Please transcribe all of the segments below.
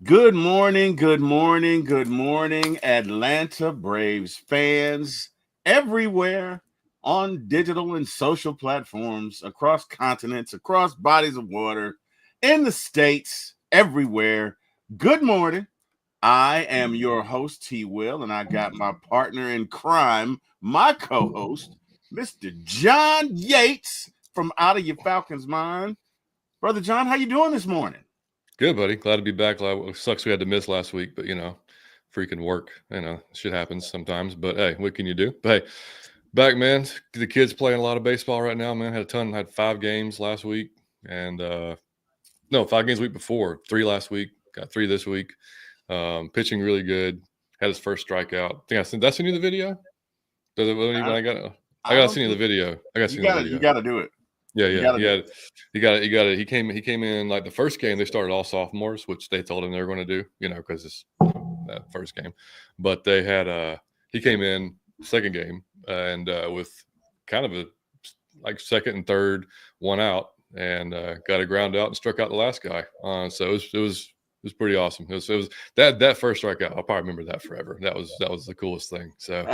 Good morning, good morning, Atlanta Braves fans everywhere on digital and social platforms, across continents, across bodies of water, in the states, everywhere. Good morning. I am your host, TWill, and I got my partner in crime, my co-host, Mr. John Yates from Out of Your Falcons Mind. Brother John, how you doing this morning? Good, buddy. Glad to be back. Sucks we had to miss last week, but freaking work. Shit happens sometimes. But hey, what can you do? But hey, back, man. The kids playing a lot of baseball right now, man. Had 5 games last week, and no, 5 games the week before. 3 last week. Got 3 this week. Pitching really good. Had his first strikeout. I think I sent you the video. Does it when I, I got? I I got to don't send you the think video. I got to you send you the gotta you video. gotta do it. Yeah, You yeah. gotta do it. He got it. He came in like the first game. They started all sophomores, which they told him they were going to do. Because it's that first game. But they had he came in second game and with kind of a like second and third, 1 out, and got a ground out and struck out the last guy. So it was pretty awesome. It was that first strikeout. I'll probably remember that forever. That was the coolest thing. So,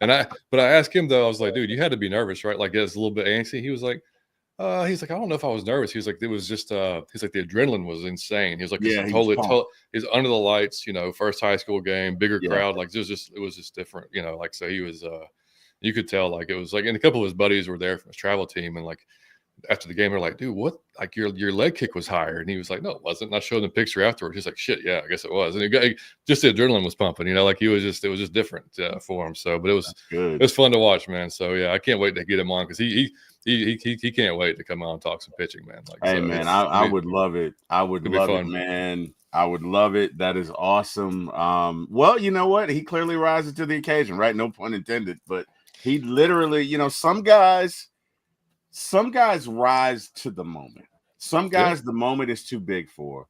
but I asked him though. I was like, dude, you had to be nervous, right? Like it's a little bit antsy. He's like, I don't know if I was nervous. He was like, it was just, he's like, the adrenaline was insane. He was like, because Yeah, he was pumped. he's under the lights, first high school game, bigger Yeah, crowd. Like, it was just different, like, so he was, you could tell, like, it was like, and a couple of his buddies were there from his travel team. And like, after the game, they're like, dude, what? Like, your leg kick was higher. And he was like, no, it wasn't. And I showed him the picture afterwards. He's like, shit, yeah, I guess it was. And just the adrenaline was pumping, like it was just different for him. So, but it that's was, good. it was fun to watch, man. So yeah, I can't wait to get him on because he can't wait to come out and talk some pitching, man. Like, Hey so man, it's I would love it. I would it'll be love it, fun. man. I would love it. That is awesome. Well, you know what? He clearly rises to the occasion, right? No pun intended. But he literally, some guys rise to the moment. Some Yeah, guys, the moment is too big for,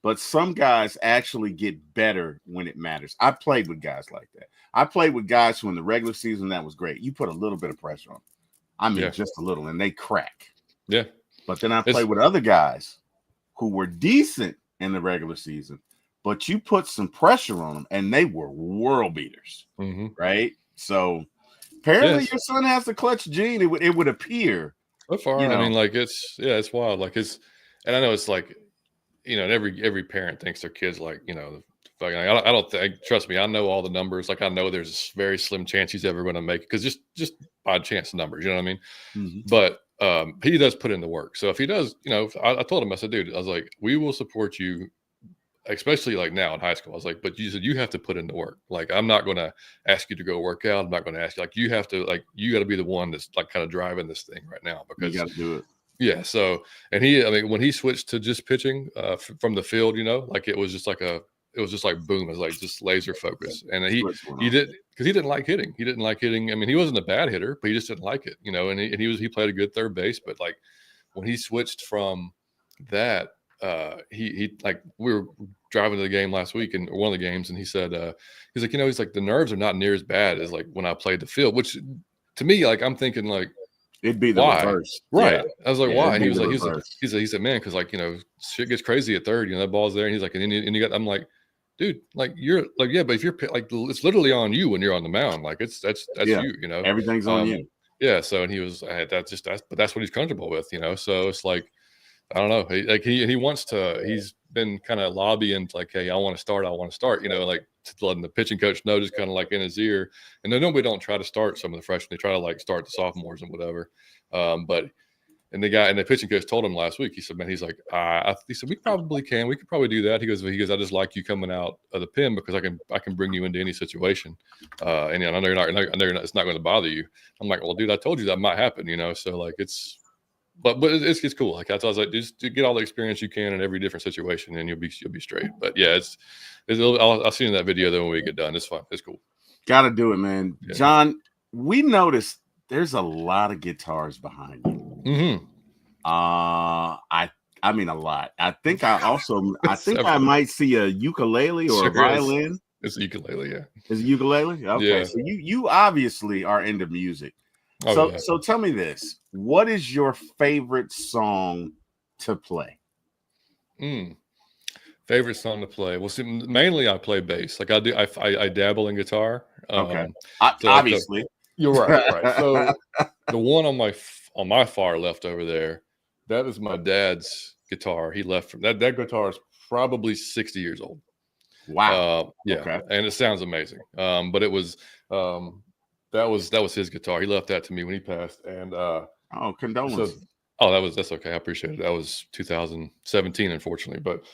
but some guys actually get better when it matters. I played with guys like that. I played with guys who in the regular season that was great. You put a little bit of pressure on them. I mean, yeah, just a little, and they crack. yeah. But then I It's played with other guys who were decent in the regular season, but you put some pressure on them, and they were world beaters, mm-hmm. right? So apparently, Yes. your son has the clutch gene. It would appear, So you far, I know. mean, like it's wild. Like and I know it's like and every parent thinks their kids like fucking. I don't think. Trust me, I know all the numbers. Like I know there's a very slim chance he's ever going to make it because just by chance numbers. You know what I mean? Mhm. But he does put in the work. So if he does, I told him, I said, dude, I was like, we will support you, especially like now in high school. I was like, but you said you have to put in the work. Like I'm not going to ask you to go work out. I'm not going to ask you. Like you have to. Like you got to be the one that's like kind of driving this thing right now You because got to do it. yeah. So and I mean, when he switched to just pitching from the field, like it was just like boom, it was like just laser focus. And Switch went he on. did because he didn't like hitting. He didn't like hitting. I mean, he wasn't a bad hitter, but he just didn't like it, he played a good third base. But like when he switched from that, he like we were driving to the game last week and one of the games, and he said, he's like the nerves are not near as bad as like when I played the field, which to me, like I'm thinking like It'd be the why? reverse. Yeah, Right. I was like, yeah, why? it'd And be the reverse. he said, man, because like, shit gets crazy at third, that ball's there. And he's like, and you got, I'm like, dude, like you're like, yeah, but if you're like, it's literally on you when you're on the mound. Like that's Yeah, you. everything's on Um, you. yeah. So, and he was, but that's what he's comfortable with, So it's like, I don't know. He wants to. He's been kind of lobbying like, hey, I want to start. I want to start. Like letting the pitching coach know, just kind of like in his ear. And then nobody don't try to start some of the freshmen. They try to like start the sophomores and whatever. But and the pitching coach told him last week. He said, man, he's like, he said we probably can. We could probably do that. He goes, I just like you coming out of the pen because I can bring you into any situation. And I know you're not. I know it's not going to bother you. I'm like, well, dude, I told you that might happen. So like it's. But it's cool. Like I was like, just to get all the experience you can in every different situation, and you'll be straight. But yeah, I'll see you in that video then when we get done. It's fun. It's cool. Got to do it, man. Yeah. John, we noticed there's a lot of guitars behind you. Mm-hmm. I mean a lot. I think I Several. might see a ukulele or a Sure is. violin. It's a ukulele. Yeah. Is it ukulele? Okay, Yeah. so you obviously are into music. Oh So yeah. so tell me this: what is your favorite song to play? Mm. Favorite song to play? Well, see, mainly I play bass. Like I dabble in guitar. Okay. So like Obviously. you're right. So the one on my far left over there, that is my dad's guitar. He left from that guitar is probably 60 years old. Wow. Yeah, Okay. and it sounds amazing. But it was that was his guitar. He left that to me when he passed, and Oh, so condolences. that's okay. I appreciate it. That was 2017, unfortunately, but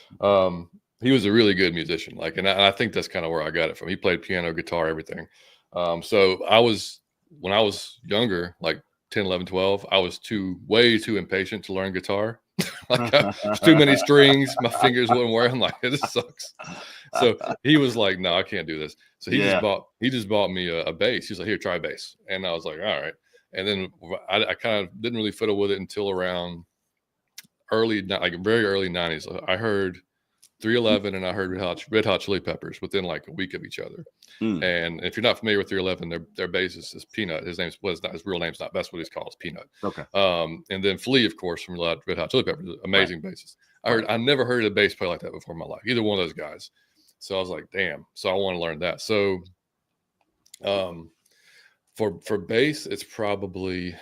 he was a really good musician. Like, and I think that's kind of where I got it from. He played piano, guitar, everything. So when I was younger, like 10, 11, 12, I was way too impatient to learn guitar. Like there's too many strings, my fingers wouldn't work. I'm like, this sucks. So he was like, no, I can't do this. So he just bought me a bass. He's like, here, try bass. And I was like, all right. And then I kind of didn't really fiddle with it until around very early 90s. I heard 311 and I heard Red Hot Chili Peppers within like a week of each other. And if you're not familiar with 311, their bassist is Peanut. His real name's not. That's what he's called, is Peanut. Okay. And then Flea, of course, from Red Hot Chili Peppers, amazing bassist. I never heard a bass play like that before in my life. Either one of those guys. So I was like, damn. So I want to learn that. So, for bass, it's probably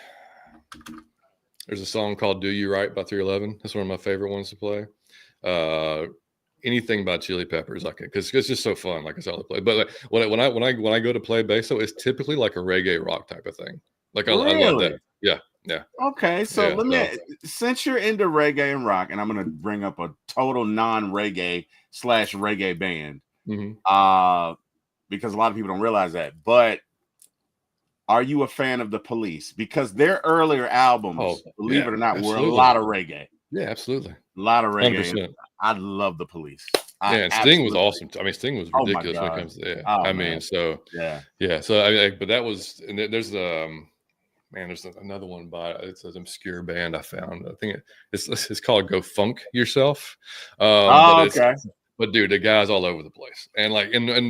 there's a song called "Do You Right" by 311. That's one of my favorite ones to play. Anything by Chili Peppers, because it's just so fun. Like, it's all to play. But like, when I go to play bass, so it's typically like a reggae rock type of thing. Like, I love that. Yeah. Okay, so since you're into reggae and rock, and I'm gonna bring up a total non-reggae / reggae band, because a lot of people don't realize that. But are you a fan of the Police? Because their earlier albums, believe it or not, were a lot of reggae. Yeah, absolutely. A lot of reggae. 100%. I love the Police. And Sting was awesome. I mean, Sting was ridiculous when it comes to So but that was, and there's there's another one by it's an obscure band I found. I think it's called "Go Funk Yourself." But dude, the guy's all over the place, and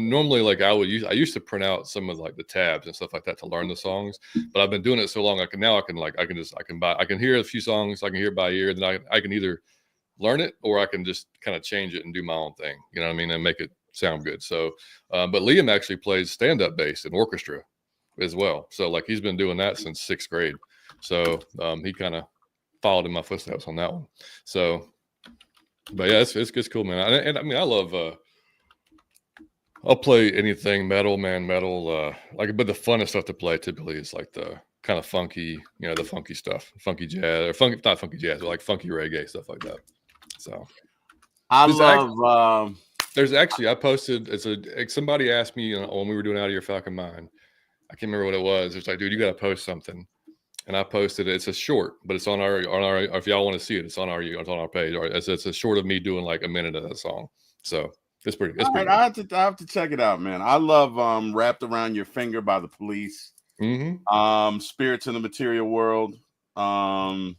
normally like I used to print out some of like the tabs and stuff like that to learn the songs, but I've been doing it so long I can hear a few songs, I can hear it by ear, then I can either learn it or I can just kind of change it and do my own thing, you know what I mean, and make it sound good. So, but Liam actually plays stand-up bass in orchestra as well, so like he's been doing that since 6th grade. So he kind of followed in my footsteps on that one. So. But yeah, it's cool, man. And I mean, I love. I'll play anything metal. But the funnest stuff to play typically is like the kind of funky, the funky stuff, funky jazz, or not funky jazz, but like funky reggae stuff like that. So there's actually I posted. Somebody asked me when we were doing Out of Your Falcon Mind. I can't remember what it was. It's like, dude, you got to post something. And I posted it. It's a short, but it's on our. If y'all want to see it, it's on our page. It's a short of me doing like a minute of that song. So it's pretty. It's pretty. I have to check it out, man. I love "Wrapped Around Your Finger" by the Police. "Spirits in the Material World." Is that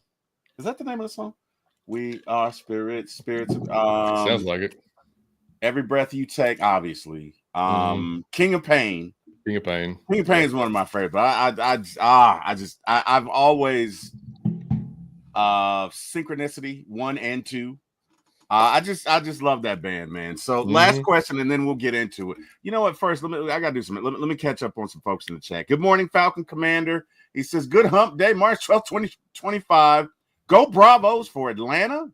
the name of the song? We are spirits. Sounds like it. "Every Breath You Take," obviously. "King of Pain." King of Pain is one of my favorites. I've always Synchronicity 1 and 2. I just love that band, man. So last question, and then we'll get into it. You know what? First, I gotta do something. Let me catch up on some folks in the chat. Good morning, Falcon Commander. He says, "Good hump day, March 12th, 2025. Go Bravos for Atlanta."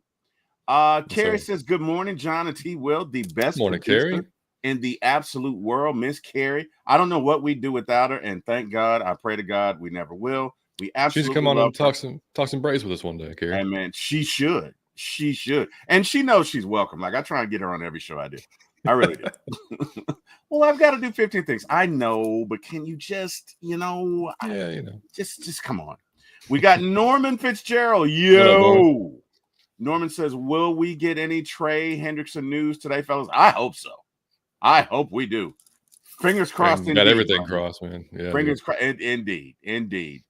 Carrie says, "Good morning, John and TWill, the best producer in the absolute world, Miss Carrie. I don't know what we'd do without her, and thank God, I pray to God we never will. We absolutely she's come on and talk some Braves with us one day, Carrie. Hey, man, she should, and she knows she's welcome. Like, I try and get her on every show I do. I really do. Well, I've got to do 15 things. I know, but can you just, just come on. We got Norman Fitzgerald. Yo, Norman says, "Will we get any Trey Hendrickson news today, fellas?" I hope so. I hope we do. Fingers crossed. Got everything crossed, man. Yeah, fingers crossed. Indeed. We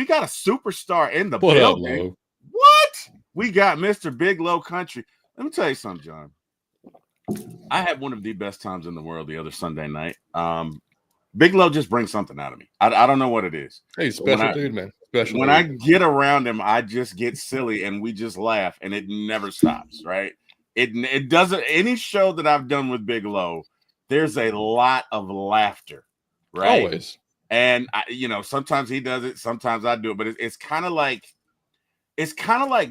got a superstar in the building. What? We got Mr. Big Low Country. Let me tell you something, John. I had one of the best times in the world the other Sunday night. Big Low just brings something out of me. I don't know what it is. Hey, special dude, man. Special. When I get around him, I just get silly and we just laugh, and it never stops. Right? It doesn't. Any show that I've done with Bigelow, there's a lot of laughter, right? Always. And sometimes he does it, sometimes I do it, but it's kind of like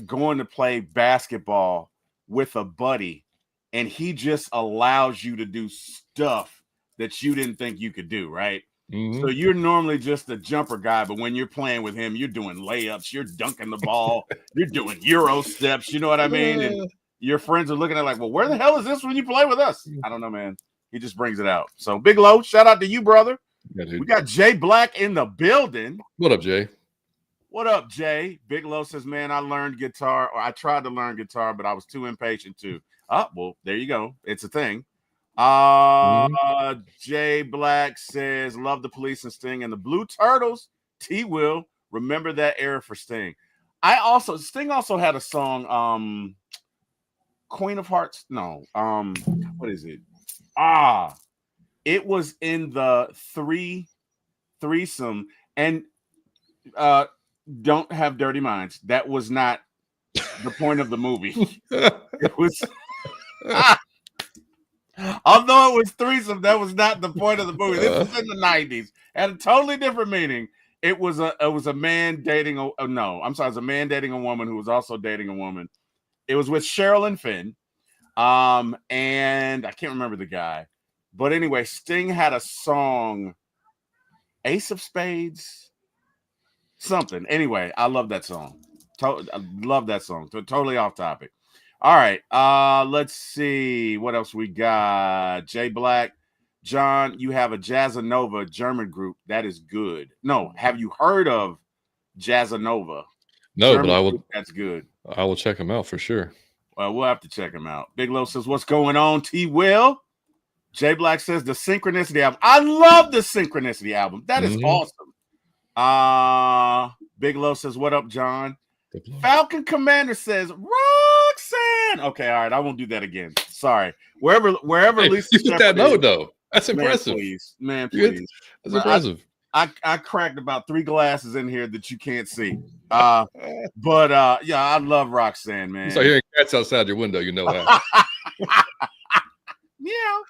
going to play basketball with a buddy, and he just allows you to do stuff that you didn't think you could do, right? Mm-hmm. So you're normally just a jumper guy, but when you're playing with him, you're doing layups, you're dunking the ball, you're doing Euro steps, you know what I mean? And your friends are looking at like, well, where the hell is this when you play with us? I don't know, man. He just brings it out. So Bigelow, shout out to you, brother. Yeah, dude. We got Jay Black in the building. What up, Jay? What up, Jay? Bigelow says, man, I learned guitar, or I tried to learn guitar, but I was too impatient to. Oh, well, there you go. It's a thing. Jay Black says, love the Police and Sting and the Blue Turtles. TWill, remember that era for Sting. Sting also had a song, Queen of Hearts. No, what is it? It was in the threesome, and don't have dirty minds. That was not the point of the movie. It was although it was threesome, that was not the point of the movie. This was in the 90s. Had a totally different meaning. It was a man dating it was a man dating a woman who was also dating a woman. It was with Cheryl and Finn. And I can't remember the guy. But anyway, Sting had a song, Ace of Spades, something. Anyway, I love that song. I love that song. Totally off topic. All right. Let's see what else we got. Jay Black. John, you have a Jazzanova German group. That is good. No, have you heard of Jazzanova? No, German but I will. Group? That's good. I will check them out for sure. Well, we'll have to check them out. Bigelow says, what's going on, TWill? Jay Black says, the Synchronicity album. I love the Synchronicity album. That is awesome. Bigelow says, what up, John? Falcon Commander says, Roxanne. Okay, all right. I won't do that again. Sorry. Wherever hey, Lisa you hit that note, though. That's impressive. Man, please. That's impressive. I cracked about 3 glasses in here that you can't see. Yeah, I love Roxanne, man. So hearing cats outside your window, you know that. Yeah.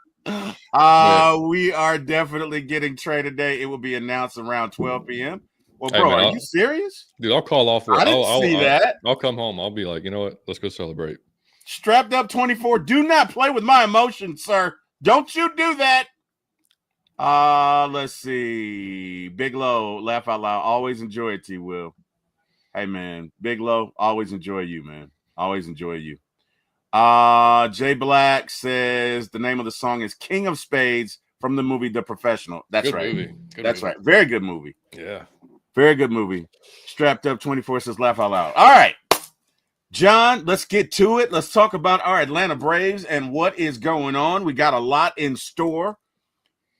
We are definitely getting Trey today. It will be announced around 12 p.m. Well, bro, are you serious? Dude, I'll call off work. I didn't see that. I'll come home. I'll be like, you know what? Let's go celebrate. Strapped Up 24. Do not play with my emotions, sir. Don't you do that. Let's see. Bigelow, laugh out loud. Always enjoy it, TWill. Hey, man. Bigelow, always enjoy you, man. Always enjoy you. Jay Black says the name of the song is King of Spades from the movie The Professional. That's good right. Movie. That's right. Very good movie. Yeah. Very good movie. Strapped Up 24 says laugh out loud. All right. John, let's get to it. Let's talk about our Atlanta Braves and what is going on. We got a lot in store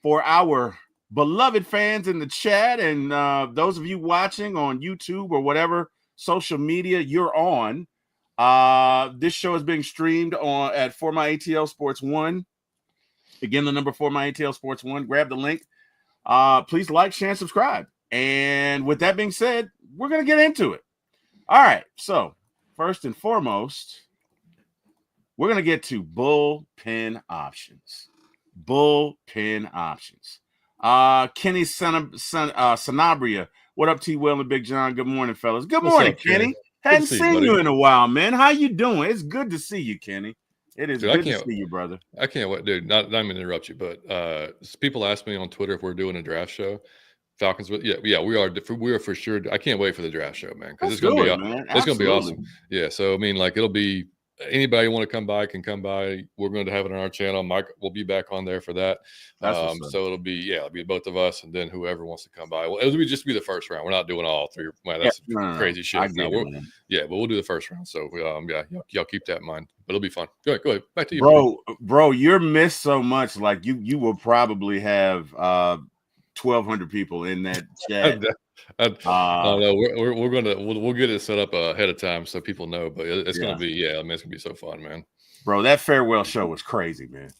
for our beloved fans in the chat and those of you watching on YouTube or whatever social media you're on. This show is being streamed at For My ATL Sports 1. Again, the number For My ATL Sports 1. Grab the link. Please like, share, and subscribe. And with that being said, we're going to get into it. All right. So first and foremost, we're going to get to bullpen options. Bullpen options. Kenny Sanabria. What up, TWill and Big John? Good morning, fellas. Good morning, Kenny. Hadn't seen you in a while, man. How you doing? It's good to see you, Kenny. It is good to see you, brother. I can't wait, dude. Not even to interrupt you, but people ask me on Twitter if we're doing a draft show. Falcons, we are for sure. I can't wait for the draft show, man, because it's gonna be awesome. Yeah, so I mean, like it'll be anybody want to come by can come by. We're going to have it on our channel. Mike will be back on there for that. So it'll be both of us and then whoever wants to come by. Well, it'll just be the first round. We're not doing all 3. Man, that's crazy shit. But we'll do the first round. So y'all keep that in mind. But it'll be fun. Go ahead. Back to you, bro. You're missed so much. Like you will probably have 1,200 people in that chat. No, we'll get it set up ahead of time so people know. But it's gonna be it's gonna be so fun, man. Bro, that farewell show was crazy, man.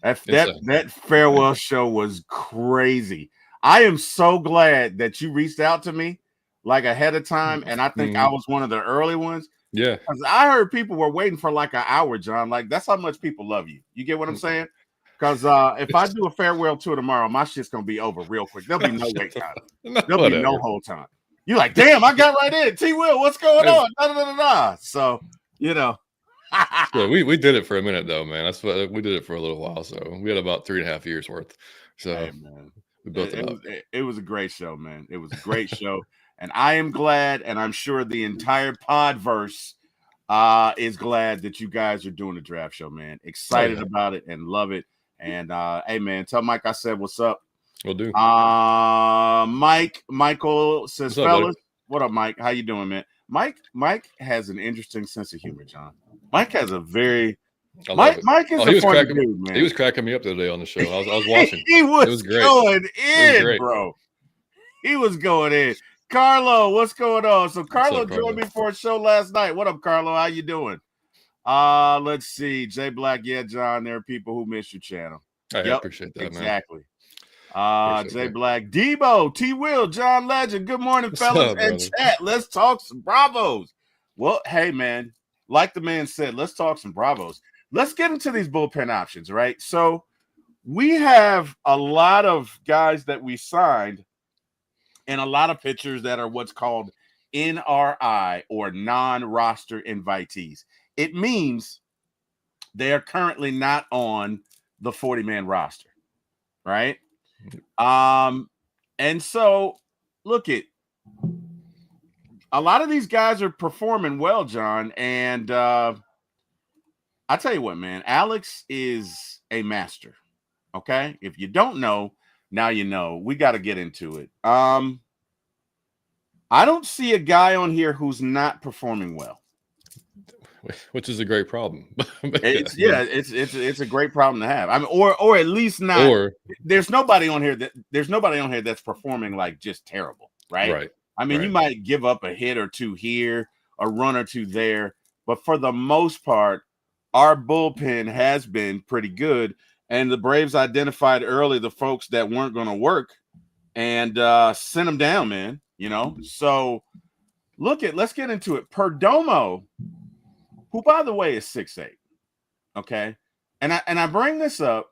That farewell show was crazy. I am so glad that you reached out to me like ahead of time, and I think I was one of the early ones Yeah. Because I heard people were waiting for like an hour, John. Like, that's how much people love you. You get what I'm saying? Because if I do a farewell tour tomorrow, my shit's gonna be over real quick. There'll be no wait time. There'll be no whole time. You're like, damn, I got right in. TWill, what's going on? Da, da, da, da, da. So, you know. Yeah, we did it for a minute though, man. That's what we did it for a little while. So we had about 3.5 years worth. So hey, man. we built it up. It was a great show, man. It was a great show. And I am glad, and I'm sure the entire podverse is glad that you guys are doing the draft show, man. Excited about it and love it. And hey, man, tell Mike I said what's up. We'll do. Michael says, what's up, fellas, buddy? What up, Mike? How you doing, man? Mike has an interesting sense of humor, John. Mike has a very Mike is a funny dude, man. He was cracking me up the other day on the show. I was watching. He was great. Going in, bro. He was going in. Carlo, what's going on? So Carlo joined me for a show last night. What up, Carlo? How you doing? Let's see. Jay Black, yeah, John. There are people who miss your channel. I appreciate that, exactly. Jay Black, Debo, TWill, John Legend. Good morning, fellas, and chat. Let's talk some Bravos. Well, hey, man, like the man said, let's talk some Bravos. Let's get into these bullpen options, right? So we have a lot of guys that we signed and a lot of pitchers that are what's called NRI or non-roster invitees. It means they are currently not on the 40-man roster, right? And so look at a lot of these guys are performing well, John. And I tell you what, man, Alex is a master. Okay. If you don't know, now you know. We got to get into it. I don't see a guy on here who's not performing well. Which is a great problem. It's a great problem to have. I mean, or at least not. Or there's nobody on here that's performing like just terrible, right? Right. I mean, you might give up a hit or two here, a run or two there, but for the most part, our bullpen has been pretty good. And the Braves identified early the folks that weren't going to work and sent them down, man. You know, so let's get into it. Perdomo, who, by the way, is 6'8", okay? And I bring this up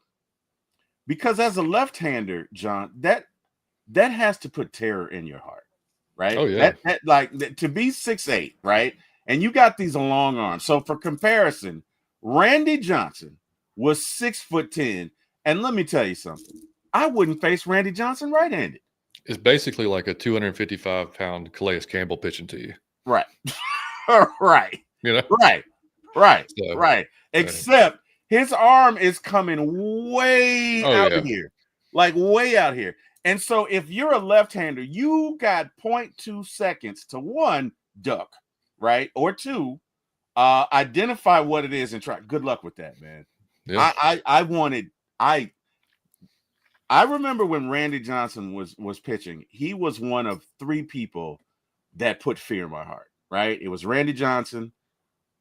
because as a left-hander, John, that has to put terror in your heart, right? Oh, yeah. That to be 6'8", right? And you got these long arms. So for comparison, Randy Johnson was 6'10", and let me tell you something. I wouldn't face Randy Johnson right-handed. It's basically like a 255-pound Calais Campbell pitching to you. Right. Right. You know? Right. Except his arm is coming way out here. Like way out here. And so if you're a left-hander, you got 0.2 seconds to one, duck, right? Or two, identify what it is and try. Good luck with that, man. Yeah. I remember when Randy Johnson was pitching, he was one of three people that put fear in my heart, right? It was Randy Johnson,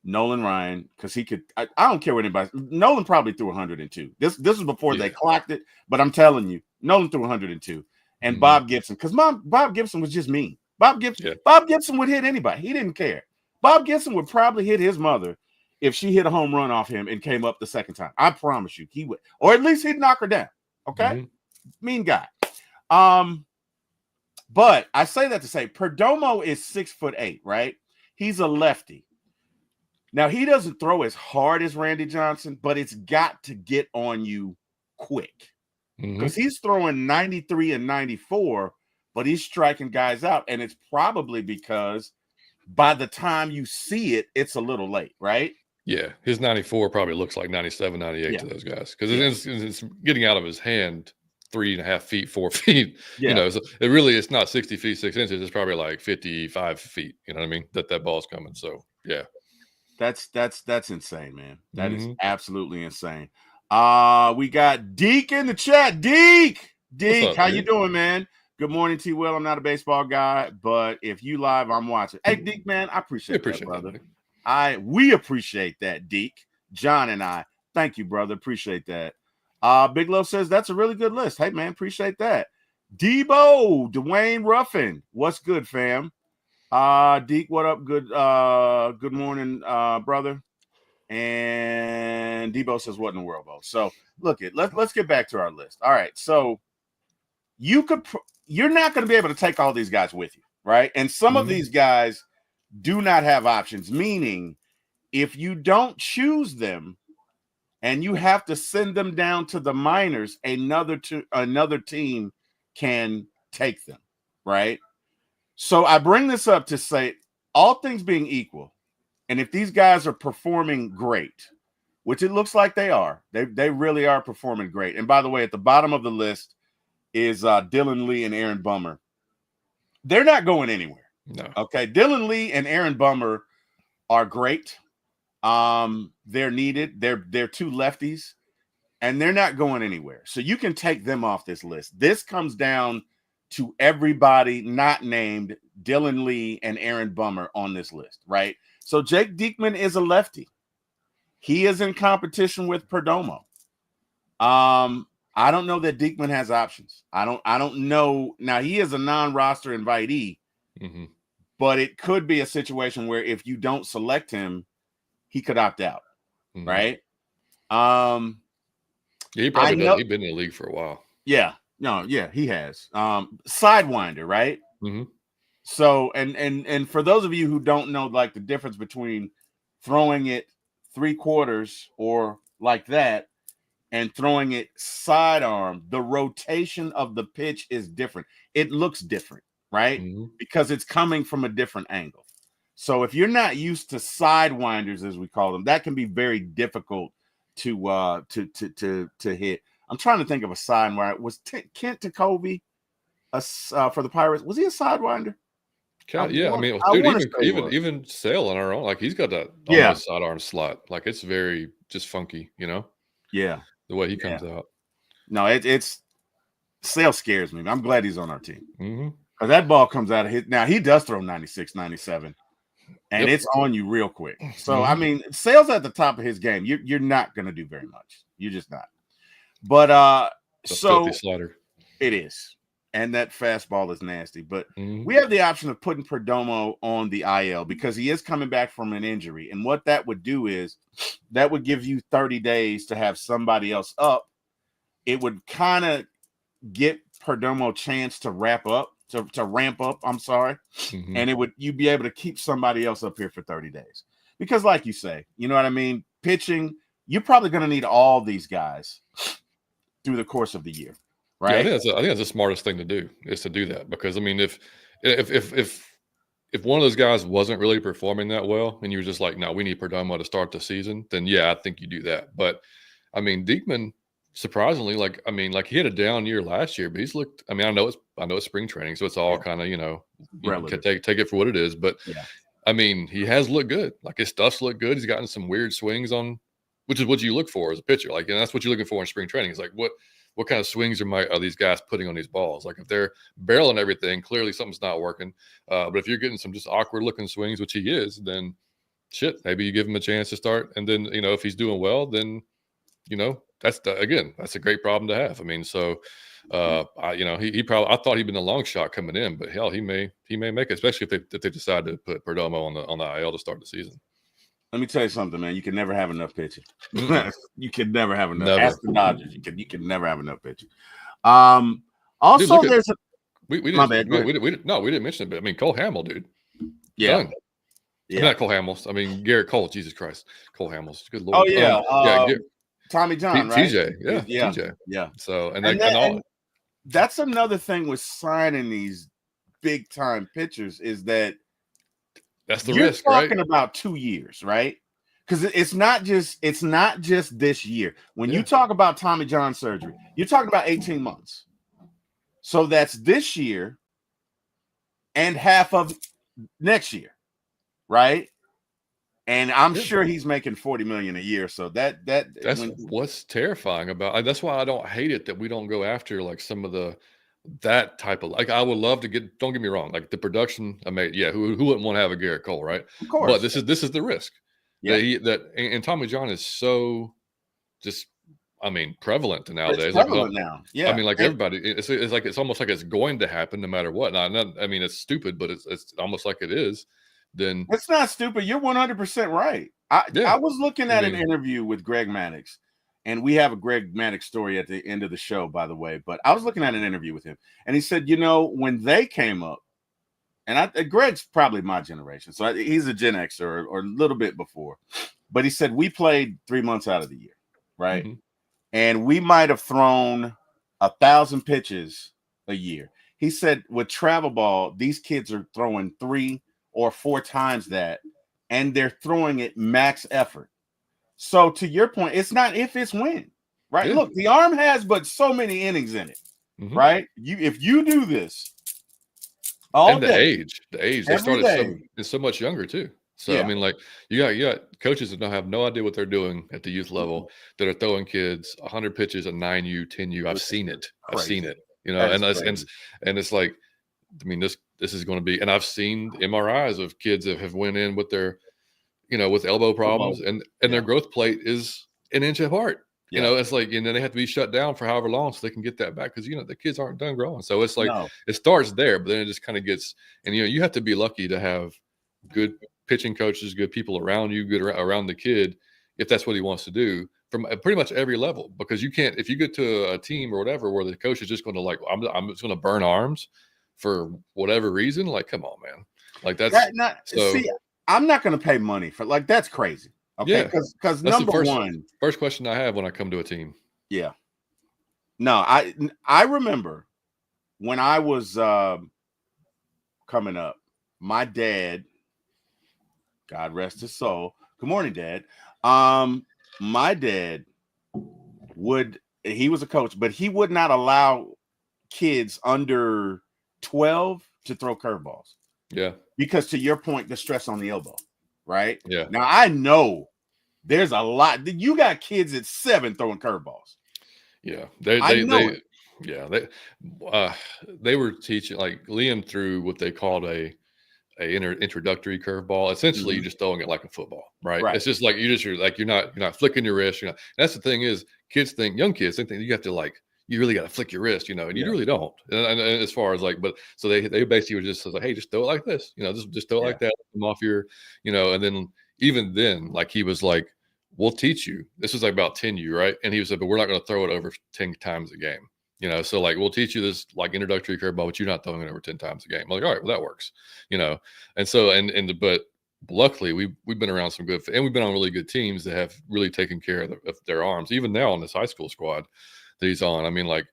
Nolan Ryan, because he could. I don't care what anybody. Nolan probably threw 102. This was before they clocked it, but I'm telling you, Nolan threw 102. And Bob Gibson, because Bob Gibson was just mean. Bob Gibson would hit anybody. He didn't care. Bob Gibson would probably hit his mother if she hit a home run off him and came up the second time. I promise you, he would, or at least he'd knock her down. Okay, mean guy. But I say that to say Perdomo is 6'8", right? He's a lefty. Now, he doesn't throw as hard as Randy Johnson, but it's got to get on you quick because he's throwing 93 and 94, but he's striking guys out. And it's probably because by the time you see it, it's a little late, right? Yeah. His 94 probably looks like 97, 98 to those guys because it's getting out of his hand 3.5 feet, 4 feet. You know, so it's not 60 feet, 6 inches. It's probably like 55 feet. You know what I mean? That ball's coming. So, yeah. That's insane, man. That is absolutely insane. We got Deke in the chat. Deke, how you doing, man? Good morning, TWill. I'm not a baseball guy, but if you live, I'm watching. Hey, Deke, man, I appreciate that, brother. We appreciate that, Deke. John and I. Thank you, brother. Appreciate that. Big Love says that's a really good list. Hey, man, appreciate that. Debo, Dwayne Ruffin. What's good, fam? Deke, what up? Good morning, brother. And Debo says, "What in the world, Bo?" So let's get back to our list. All right, so you're not going to be able to take all these guys with you, right? And some of these guys do not have options, meaning if you don't choose them and you have to send them down to the minors, another team can take them, right? So I bring this up to say, all things being equal, and if these guys are performing great, which it looks like they are, they really are performing great. And by the way, at the bottom of the list is Dylan Lee and Aaron Bummer. They're not going anywhere. No. Okay, Dylan Lee and Aaron Bummer are great. They're needed. They're two lefties, and they're not going anywhere. So you can take them off this list. This comes down to everybody not named Dylan Lee and Aaron Bummer on this list, right? So Jake Diekman is a lefty. He is in competition with Perdomo. I don't know that Diekman has options. I don't know. Now, he is a non-roster invitee, but it could be a situation where if you don't select him, he could opt out, right? Yeah, he probably does. He's been in the league for a while. Yeah. No, yeah, he has. Sidewinder, right? So, and for those of you who don't know, like, the difference between throwing it 3/4 or like that and throwing it sidearm, the rotation of the pitch is different. It looks different, right? Because it's coming from a different angle. So if you're not used to sidewinders, as we call them, that can be very difficult to hit. I'm trying to think of a sidewinder. Was Kent Tekovi for the Pirates? Was he a sidewinder? Yeah, I mean, dude, even Sale on our own, like, he's got that almost sidearm slot. Like, it's very just funky, you know? Yeah. The way he comes out. No, it's Sale scares me. I'm glad he's on our team. Because that ball comes out of his. Now, he does throw 96, 97, and it's on you real quick. So, I mean, Sale's at the top of his game. You're not going to do very much. You're just not. But so slider. It is. And that fastball is nasty. But we have the option of putting Perdomo on the IL because he is coming back from an injury. And what that would do is that would give you 30 days to have somebody else up. It would kind of get Perdomo a chance to ramp up. I'm sorry. And you'd be able to keep somebody else up here for 30 days. Because like you say, you know what I mean? Pitching, you're probably going to need all these guys through the course of the year. Right. Yeah, I think that's the smartest thing to do is to do that, because I mean, if one of those guys wasn't really performing that well and you were just like, no, we need Perdomo to start the season, then yeah, I think you do that. But I mean, Diekman, surprisingly, like he had a down year last year, but he's looked. I mean, I know it's spring training, so it's all kind of you take it for what it is. But I mean, he has looked good. Like, his stuff's looked good. He's gotten some weird swings on, which is what you look for as a pitcher. Like, and that's what you're looking for in spring training. It's like what kind of swings are these guys putting on these balls? Like, if they're barreling everything, clearly something's not working. But if you're getting some just awkward looking swings, which he is, then shit, maybe you give him a chance to start. And then, if he's doing well, then, that's a great problem to have. I mean, so, he probably, I thought he'd been a long shot coming in, but hell, he may make it, especially if they decide to put Perdomo on the IL to start the season. Let me tell you something, man. You can never have enough pitching. You can never have enough. Never. Ask the Dodgers. You can never have enough pitching. Also, dude, there's we didn't mention it, but I mean, Cole Hamill, dude. Yeah. Done. Yeah. Not Cole Hamels. I mean, Garrett Cole. Jesus Christ. Cole Hamels. Good Lord. Oh, yeah. Tommy John, right? TJ. Yeah. TJ. Yeah. So, and that's another thing with signing these big time pitchers is that that's the you're risk, right? You're talking about 2 years, right? Because it's not just this year. When you talk about Tommy John surgery, you're talking about 18 months. So that's this year and half of next year, right? And I'm sure he's making $40 million a year. So that's what's terrifying about. That's why I don't hate it that we don't go after like some of that type of, like, I would love to get. Don't get me wrong, like the production. I mean, who wouldn't want to have a Garrett Cole, right? Of course. But this is the risk. Yeah. And Tommy John is so just. I mean, prevalent It's nowadays. Like, prevalent now. I Yeah. mean, like everybody, it's like it's almost like it's going to happen no matter what. Not, I mean, it's stupid, but it's almost like it is. Then It's not stupid. You're 100% right. I yeah, I was looking I at an mean, interview with Greg Mannix, and we have a Greg Mannix story at the end of the show, by the way. But I was looking at an interview with him, and he said, when they came up, and Greg's probably my generation, so he's a Gen Xer or a little bit before. But he said we played 3 months out of the year, right? mhm. And we might have thrown 1,000 pitches a year. He said with travel ball, these kids are throwing 3 or 4 times that, and they're throwing it max effort. So to your point, it's not if, it's when, right? Yeah. Look, the arm has but so many innings in it, Mhm. right? If you do this all And the day, age, they every started day, so much younger too. So I yeah, mean, like you got coaches that don't have no idea what they're doing at the youth level that are throwing kids 100 pitches, a 9U, 10U. I've which is seen it. I've seen crazy. it. That is And crazy. it's like, I mean, this is going to be. And I've seen MRIs of kids that have went in with their, with elbow Elbow. problems, and their Yeah, growth plate is an inch apart. yeah. It's like, they have to be shut down for however long so they can get that back because the kids aren't done growing. So it's like No, it starts there, but then it just kind of gets, and you have to be lucky to have good pitching coaches, good people around you, good around the kid, if that's what he wants to do from pretty much every level. Because you can't, if you get to a team or whatever where the coach is just going to like, I'm just going to burn arms for whatever reason. Like, come on, man. Like that's that not so. see. I'm not going to pay money for, like, that's crazy. Okay, Yeah, because that's the number first one, first question I have when I come to a team. yeah, no, I remember when I was coming up, my dad, God rest his soul. Good morning, Dad. My dad he was a coach, but he would not allow kids under 12 to throw curveballs Yeah, because, to your point, the stress on the elbow, right? yeah, Now I know there's a lot. You got kids at 7 throwing curveballs. yeah. I know it. Yeah, uh, they were teaching, like Liam threw what they called a introductory curveball. Essentially, you're Mhm. just throwing it like a football, right? Right. It's just like you're not flicking your wrist. That's the thing is, young kids think that you have to, like, you really got to flick your wrist, and you Yeah. really don't. And as far as like, but so they basically were just like, hey, just throw it like this, just throw it Yeah. like that, come off your, and then even then, like he was like, we'll teach you. This was like about 10U, right? And he was like, but we're not going to throw it over 10 times a game. So like we'll teach you this like introductory curveball, but you're not throwing it over 10 times a game. I'm like, all right, well that works, and so but luckily we've been around some good, and we've been on really good teams that have really taken care of their arms. Even now on this high school squad that he's on, I mean, like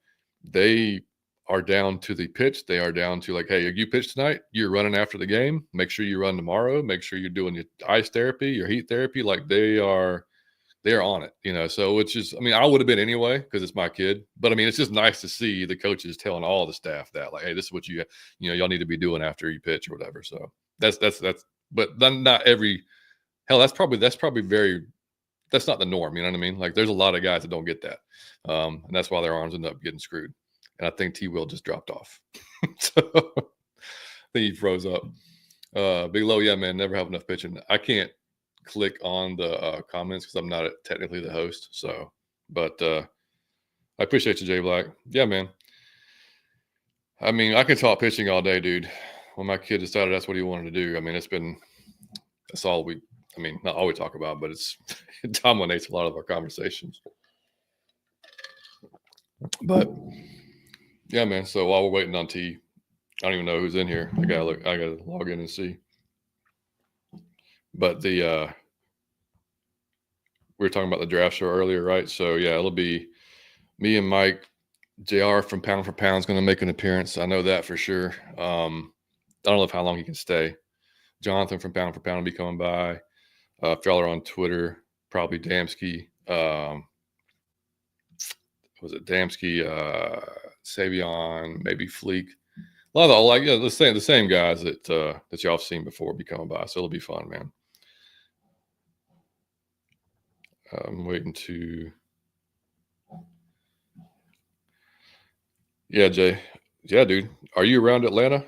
they are down to the pitch. They are down to like, hey, you pitch tonight, you're running after the game. Make sure you run tomorrow. Make sure you're doing your ice therapy, your heat therapy. Like they're on it, So which is, I mean, I would have been anyway because it's my kid. But I mean, it's just nice to see the coaches telling all the staff that, like, hey, this is what y'all need to be doing after you pitch or whatever. So that's. But then not every hell. That's probably very. That's not the norm. You know what I mean? Like, there's a lot of guys that don't get that, and that's why their arms end up getting screwed. And I think TWill just dropped off. So I think he froze up. Big Low, yeah, man, never have enough pitching. I can't click on the comments because I'm not technically the host. So, but I appreciate you, Jay Black. Yeah, man. I mean, I could talk pitching all day, dude. When my kid decided that's what he wanted to do, I mean, that's all we. I mean, not all we talk about, but it dominates a lot of our conversations. But yeah, man. So while we're waiting on T, I don't even know who's in here. I gotta log in and see. But we were talking about the draft show earlier, right? So yeah, it'll be me and Mike. JR from Pound for Pound is going to make an appearance. I know that for sure. I don't know how long he can stay. Jonathan from Pound for Pound will be coming by. Feller on Twitter, probably Damsky. Was it Damsky? Savion, maybe Fleek. A lot of the same guys that y'all have seen before be coming by. So it'll be fun, man. I'm waiting to. Yeah, Jay. Yeah, dude. Are you around Atlanta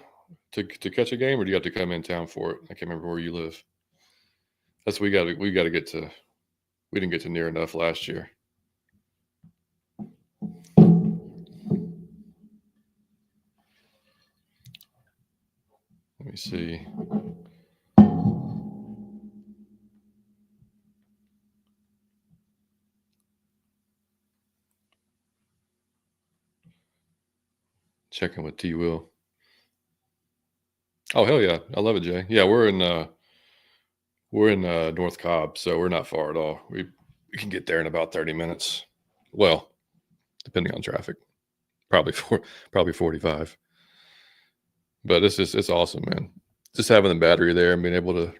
to catch a game, or do you have to come in town for it? I can't remember where you live. That's we got to get to. We didn't get to near enough last year. me see. Checking with TWill. Oh hell yeah, I love it, Jay. Yeah, we're in North Cobb, so we're not far at all. We can get there in about 30 minutes. Well, depending on traffic, probably 45. But it's awesome, man. Just having the battery there and being able to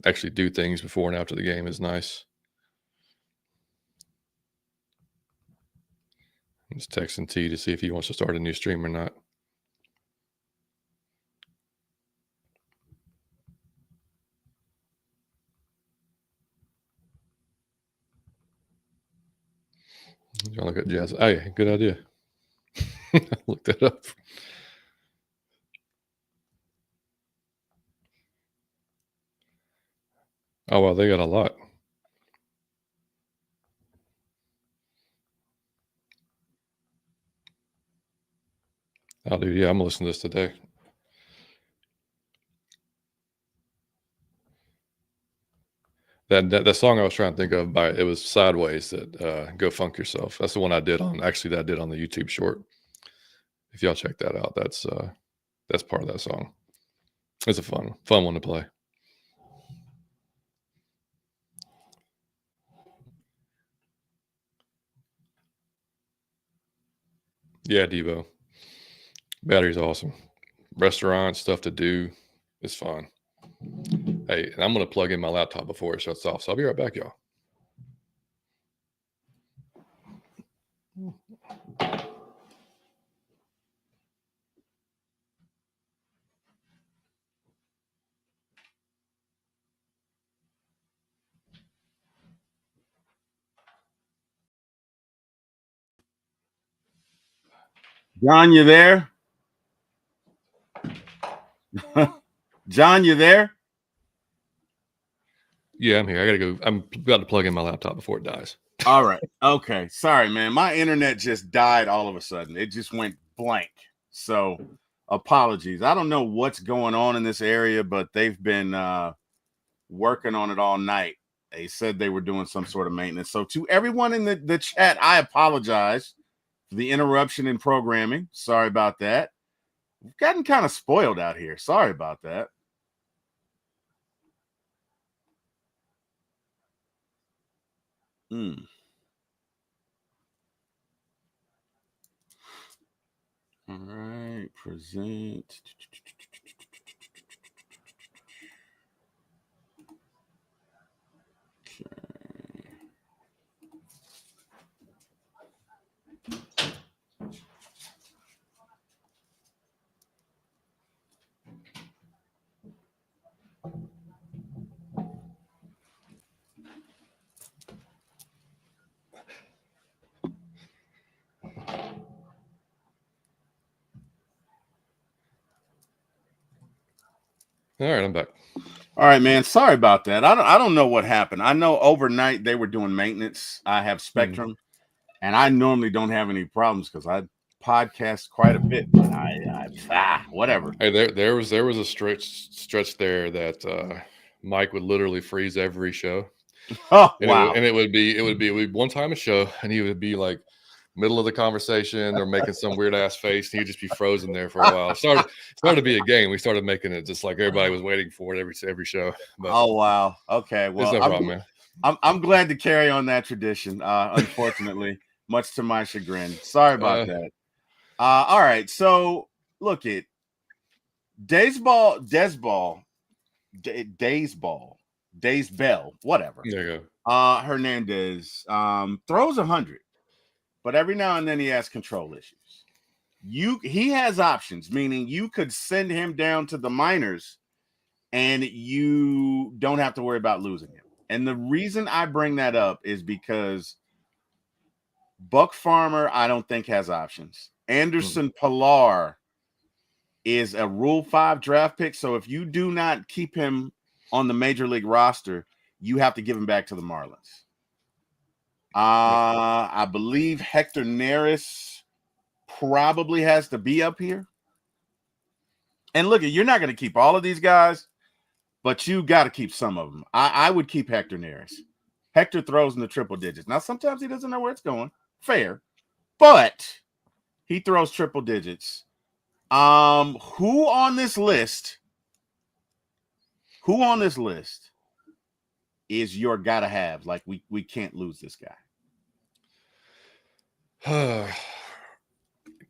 actually do things before and after the game is nice. I'm just texting T to see if he wants to start a new stream or not. I'll look at Jazz. Hey, good idea. Look that up. Oh well, they got a lot. Oh dude, yeah, I'm gonna listen to this today. That song I was trying to think of it was Sideways, that Go Funk Yourself. That's the one I did on the YouTube short. If y'all check that out, that's part of that song. It's a fun one to play. Yeah, Devo. Battery's awesome. Restaurant stuff to do. It's fun. Hey, and I'm gonna plug in my laptop before it shuts off. So I'll be right back, y'all. John, you there? John, you there? Yeah, I'm here. I gotta go. I'm about to plug in my laptop before it dies. All right. Okay. Sorry, man. My internet just died all of a sudden. It just went blank. So apologies. I don't know what's going on in this area, but they've been working on it all night. They said they were doing some sort of maintenance. So to everyone in the chat, I apologize for the interruption in programming. Sorry about that. We've gotten kind of spoiled out here. Sorry about that. All right, present. All right, I'm back. All right, man. Sorry about that. I don't know what happened. I know overnight they were doing maintenance. I have Spectrum, and I normally don't have any problems because I podcast quite a bit. But whatever. Hey, there was a stretch there that Mike would literally freeze every show. Oh, wow. It would be one time a show, and he would be like middle of the conversation or making some weird ass face, and he'd just be frozen there for a while. It started to be a game. We started making it just like everybody was waiting for it every show. But oh, wow. Okay. Well, no problem, man. I'm glad to carry on that tradition. Unfortunately, much to my chagrin. Sorry about that. All right. So look at Days Bell, whatever. There you go. Hernandez throws 100, but every now and then he has control issues. He has options, meaning you could send him down to the minors and you don't have to worry about losing him. And the reason I bring that up is because Buck Farmer, I don't think has options. Anderson Pilar is a Rule 5 draft pick. So if you do not keep him on the major league roster, you have to give him back to the Marlins. I believe Hector Neris probably has to be up here. And look, you're not going to keep all of these guys, but you got to keep some of them. I would keep Hector Neris. Hector throws in the triple digits. Now, sometimes he doesn't know where it's going. Fair. But he throws triple digits. Who on this list is your gotta have? Like, we can't lose this guy.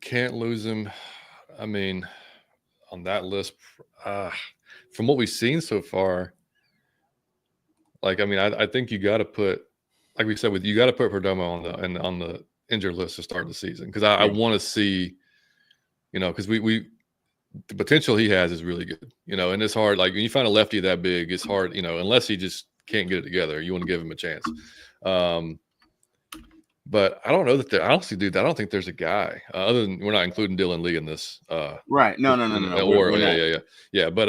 Can't lose him. I mean, on that list, from what we've seen so far, like, I mean, I think you got to put, like we said, you got to put Perdomo on the injured list to start the season, because I want to see, because the potential he has is really good, and it's hard. Like, when you find a lefty that big, it's hard, unless he just can't get it together. You want to give him a chance. But I don't know that honestly, dude, I don't think there's a guy other than, we're not including Dylan Lee in this. Right. No. Yeah. But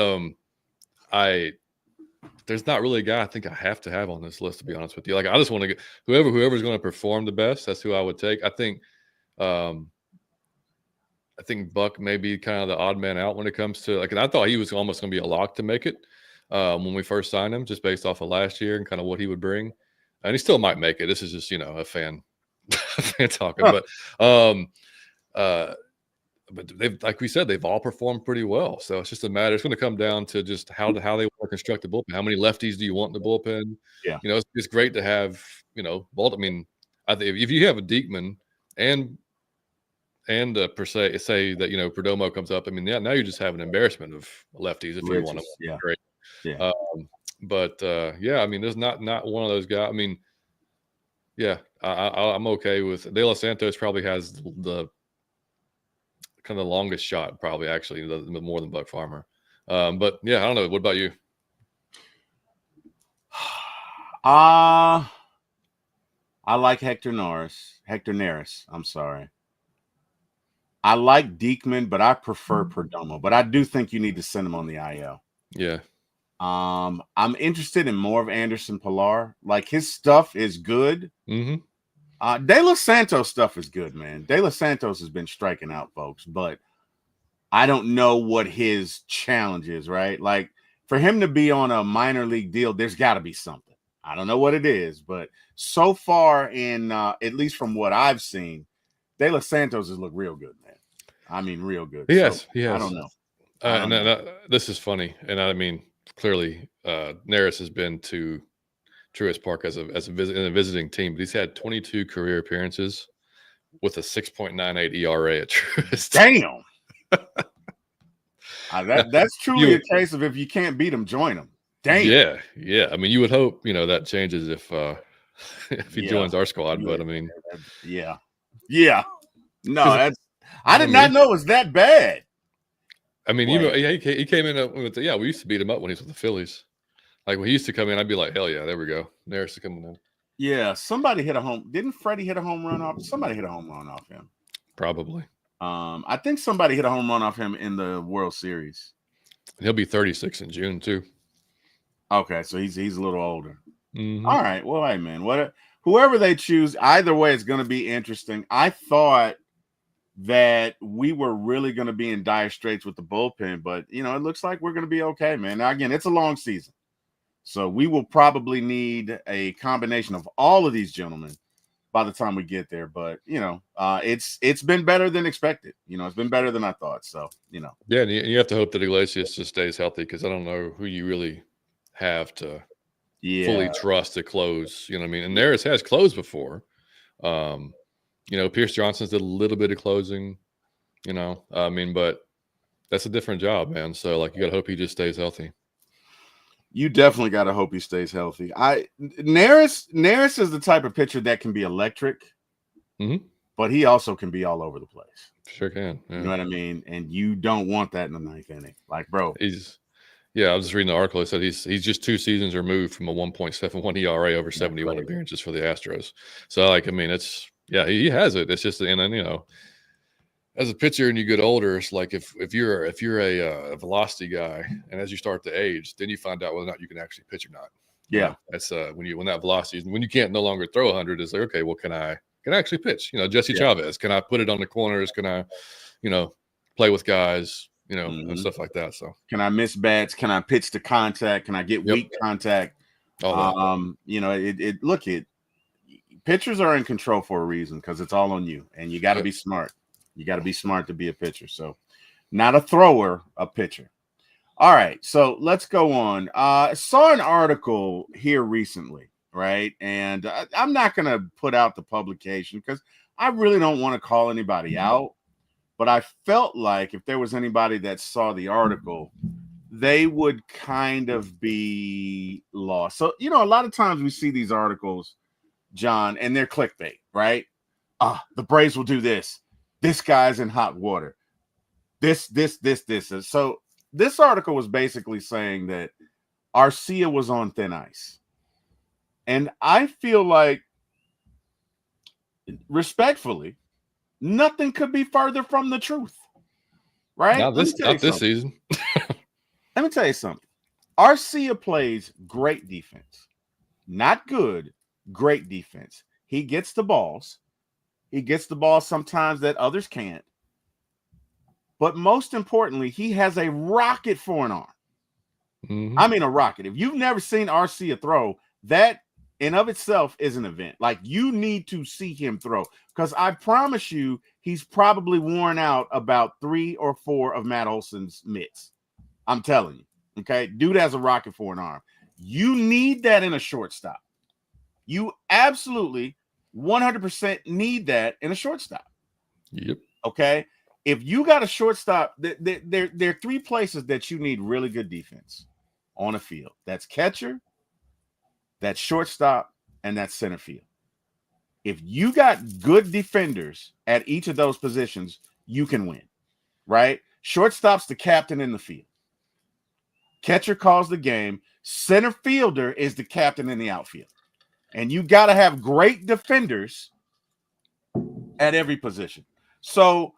there's not really a guy I think I have to have on this list, to be honest with you. Like, I just want to get whoever's going to perform the best. That's who I would take. I think Buck may be kind of the odd man out when it comes to, like, and I thought he was almost going to be a lock to make it when we first signed him, just based off of last year and kind of what he would bring. And he still might make it. This is just, a fan talking. But they've, like we said, they've all performed pretty well. So it's just a matter. It's going to come down to just how they want to construct the bullpen. How many lefties do you want in the bullpen? Yeah. It's great to have, Bolt. I mean, I think if you have a Diekman and per se say that, Perdomo comes up, I mean, now you just have an embarrassment of lefties if you want them. Yeah. Great. Yeah. I mean, there's not one of those guys. I mean, yeah, I'm okay with De Los Santos. Probably has the kind of the longest shot, probably, actually, more than Buck Farmer. But yeah, I don't know. What about you? I like Hector Neris. I'm sorry. I like Diekman, but I prefer Perdomo. But I do think you need to send him on the IL. Yeah. I'm interested in more of Anderson Pilar. Like, his stuff is good. Mm-hmm. De Los Santos stuff is good, man. De Los Santos has been striking out, folks, but I don't know what his challenge is, right? Like, for him to be on a minor league deal, there's got to be something. I don't know what it is, but so far, in at least from what I've seen, De Los Santos has looked real good, man. I mean, real good. Yes. I don't know. This is funny, and I mean, clearly, Neris has been to Truist Park as a visiting team, but he's had 22 career appearances with a 6.98 ERA at Truist. Damn. That's truly a case of, if you can't beat them, join them. Damn. Yeah. I mean, you would hope that changes if he joins our squad, but I mean, yeah. No, I did not know it was that bad. I mean, he came in with we used to beat him up when he was with the Phillies. Like, when he used to come in, I'd be like, hell yeah, there we go. Neris coming in. Yeah, somebody hit a home. Didn't Freddie hit a home run off? Somebody hit a home run off him. Probably. I think somebody hit a home run off him in the World Series. He'll be 36 in June too. Okay, so he's a little older. Mm-hmm. All right. Well, hey, man, whoever they choose, either way, it's going to be interesting. I thought that we were really going to be in dire straits with the bullpen, but it looks like we're going to be okay, man. Now, again, it's a long season, so we will probably need a combination of all of these gentlemen by the time we get there. But it's been better than expected. It's been better than I thought. So yeah, and you have to hope that Iglesias just stays healthy, because I don't know who you really have to fully trust to close. You know what I mean? And Neris has closed before. Pierce Johnson's did a little bit of closing. I mean, but that's a different job, man. So, like, you got to hope he just stays healthy. You definitely got to hope he stays healthy. Neris is the type of pitcher that can be electric, but he also can be all over the place. Sure can. Yeah. You know what I mean? And you don't want that in the ninth inning. Like, bro. I was just reading the article. It said he's just 2 seasons removed from a 1.71 ERA over 71 appearances for the Astros. So, like, I mean, he has it. It's just, and then, as a pitcher and you get older, it's like if you're a velocity guy, and as you start to age, then you find out whether or not you can actually pitch or not. Yeah, that's when that velocity is, when you can't no longer throw 100, it's like, okay, well, can I actually pitch? Jesse Chavez, can I put it on the corners? Can I, play with guys? and stuff like that. So can I miss bats? Can I pitch to contact? Can I get weak contact? All that. Pitchers are in control for a reason because it's all on you, and you got to be smart. You got to be smart to be a pitcher. So, not a thrower, a pitcher. All right, so let's go on. Saw an article here recently, right? And I'm not going to put out the publication because I really don't want to call anybody out. But I felt like if there was anybody that saw the article, they would kind of be lost. So, a lot of times we see these articles, John, and they're clickbait, right? The Braves will do this. This guy's in hot water. This. So this article was basically saying that Arcia was on thin ice. And I feel like, respectfully, nothing could be further from the truth, right? Not this season. Let me tell you something. Arcia plays great defense. Not good, great defense. He gets the balls. He gets the balls sometimes that others can't. But most importantly, he has a rocket for an arm. Mm-hmm. I mean, a rocket. If you've never seen Arcia throw, that in of itself is an event. Like, you need to see him throw, because I promise you, he's probably worn out about 3 or 4 of Matt Olson's mitts. I'm telling you. Okay, dude has a rocket for an arm. You need that in a shortstop. You absolutely 100% need that in a shortstop. Yep. Okay. If you got a shortstop, there are 3 places that you need really good defense on a field. That's catcher, that's shortstop, and that's center field. If you got good defenders at each of those positions, you can win, right? Shortstop's the captain in the field. Catcher calls the game. Center fielder is the captain in the outfield. And you got to have great defenders at every position. So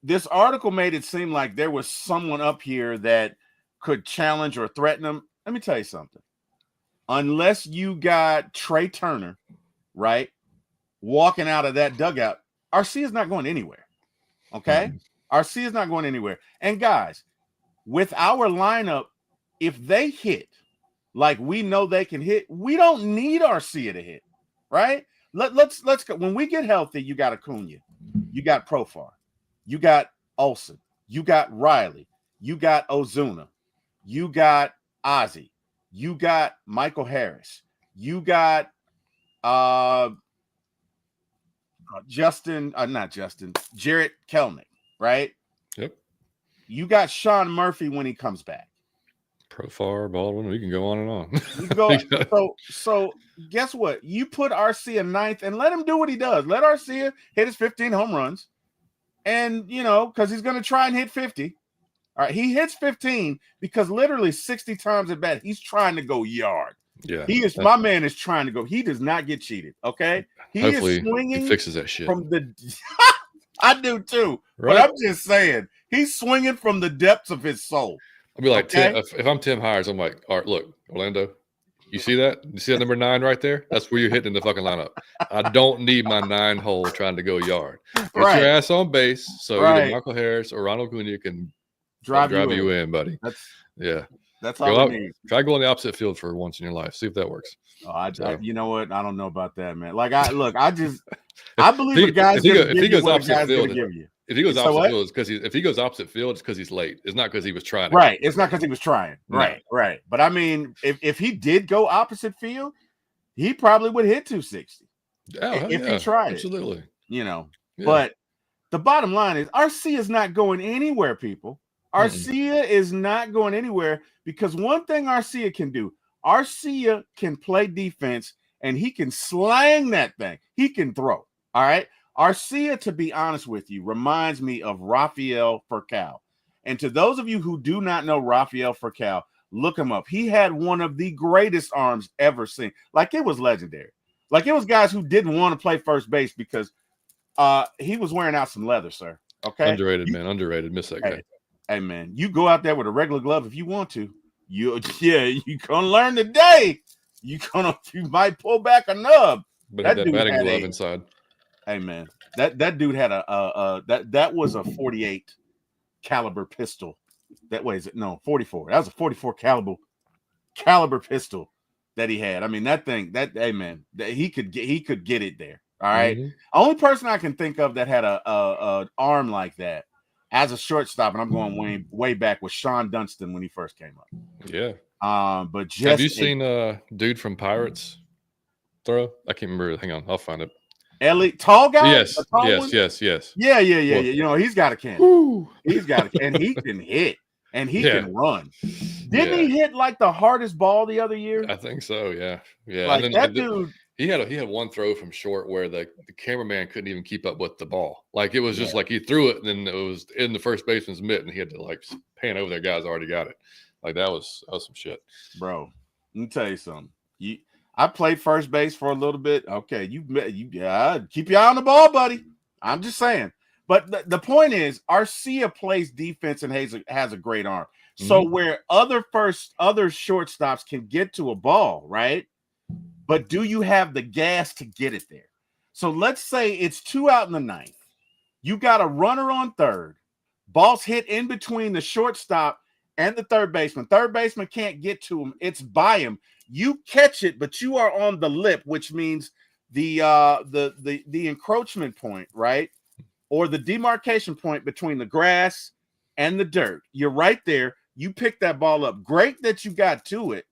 this article made it seem like there was someone up here that could challenge or threaten him. Let me tell you something. Unless you got Trey Turner, right, walking out of that dugout, Arcia is not going anywhere. Okay? Arcia is not going anywhere. And guys, with our lineup, if they hit like we know they can hit, we don't need Arcia to hit, right? Let's go. When we get healthy, you got Acuna, you got Profar, you got Olson, you got Riley, you got Ozuna, you got Ozzie, you got Michael Harris, you got Jarrett Kelnick, right? Yep. You got Sean Murphy when he comes back. Profar, Baldwin, we can go on and on. You go, so guess what? You put Arcia ninth and let him do what he does. Let Arcia hit his 15 home runs. And, because he's going to try and hit 50. All right, he hits 15 because literally 60 times at bat, he's trying to go yard. Yeah. My man is trying to go. He does not get cheated, okay? Hopefully is swinging he fixes that shit. From the I do too. Right? But I'm just saying, he's swinging from the depths of his soul. I'll be like, okay? if I'm Tim Hires, I'm like, all right, look, Orlando, you see that? You see that number 9 right there? That's where you're hitting in the fucking lineup. I don't need my 9 hole trying to go yard. Get your ass on base so either Michael Harris or Ronald Acuna can drive you in, buddy. That's all I need. Try going the opposite field for once in your life. See if that works. You know what? I don't know about that, man. Like, I believe a guy's going to give you what a guy's going to give you. If he goes opposite field, it's because if he goes opposite field, it's because he's late. It's not because he was trying. Right. It's not because he was trying. Right. No. Right. But I mean, if he did go opposite field, he probably would hit 260. If he tried absolutely. it. But the bottom line is Arcia is not going anywhere, people. Arcia is not going anywhere because one thing Arcia can do, Arcia can play defense and he can slang that thing. He can throw. All right. Arcia, to be honest with you, reminds me of Rafael Furcal. And to those of you who do not know Rafael Furcal, look him up. He had one of the greatest arms ever seen. Like, it was legendary. Like, it was guys who didn't want to play first base because he was wearing out some leather, sir. Okay? Underrated, man. Underrated. Miss that guy. Hey, man, you go out there with a regular glove if you want to. You're gonna learn today. You might pull back a nub. But that batting glove inside. Hey, man, that dude had that was a 48 caliber pistol. That way is it? No, 44. That was a 44 caliber pistol that he had. I mean, that thing, hey man, that he could get it there. All right. Mm-hmm. Only person I can think of that had a arm like that as a shortstop, and I'm going way back, was Sean Dunston when he first came up. Yeah. But just have you seen dude from Pirates throw? I can't remember. Hang on, I'll find it. Ellie, tall guy? Yes, tall yes, one? yes. Yeah. Well, You know, he's got a cannon. whoo. He's got a, and he can hit, and he Yeah. can run. Didn't he hit like the hardest ball the other year? I think so. Yeah. Like And then, that dude. He had one throw from short where the cameraman couldn't even keep up with the ball. Like it was just like he threw it and then it was in the first baseman's mitt and he had to like pan over there. Guys already got it. Like that was some shit. Bro, let me tell you something. I played first base for a little bit. Okay, you keep your eye on the ball, buddy. I'm just saying. But the point is, Arcia plays defense and has a great arm. So where other shortstops can get to a ball, right? But do you have the gas to get it there? So let's say it's 2 out in the ninth. You got a runner on third. Ball's hit in between the shortstop and the third baseman. Third baseman can't get to him. It's by him. You catch it, but you are on the lip, which means the encroachment point, right? Or the demarcation point between the grass and the dirt. You're right there. You pick that ball up. Great that you got to it.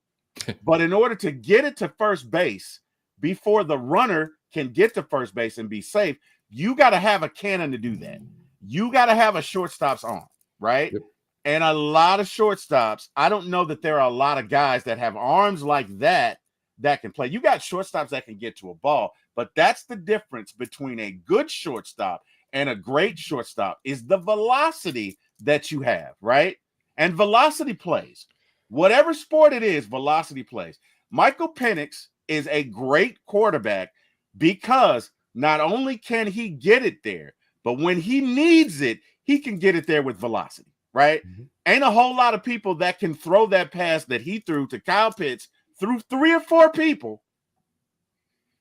But in order to get it to first base before the runner can get to first base and be safe, you got to have a cannon to do that. You got to have a shortstop's arm, right? Yep. And a lot of shortstops, I don't know that there are a lot of guys that have arms like that can play. You got shortstops that can get to a ball, but that's the difference between a good shortstop and a great shortstop is the velocity that you have, right? And velocity plays. Whatever sport it is, velocity plays. Michael Penix is a great quarterback because not only can he get it there, but when he needs it, he can get it there with velocity, right? Ain't a whole lot of people that can throw that pass that he threw to Kyle Pitts through 3 or 4 people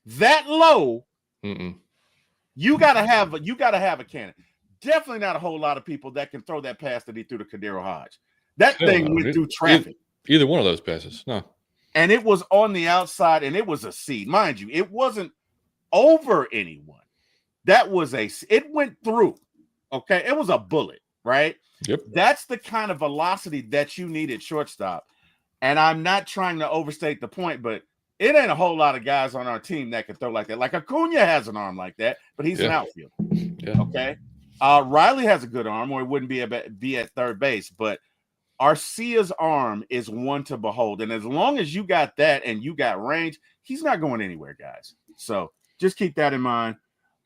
that low. You gotta have a cannon. Definitely not a whole lot of people that can throw that pass that he threw to Kadero Hodge. That thing went through traffic. Either one of those passes, no. And it was on the outside, and it was a seed. Mind you, it wasn't over anyone. It went through. Okay, it was a bullet, right? Yep. That's the kind of velocity that you need at shortstop. And I'm not trying to overstate the point, but it ain't a whole lot of guys on our team that can throw like that. Like Acuna has an arm like that, but he's an outfielder. Yeah. Okay. Riley has a good arm, or he wouldn't be at third base, but Arcia's arm is one to behold. And as long as you got that and you got range, he's not going anywhere, guys. So just keep that in mind.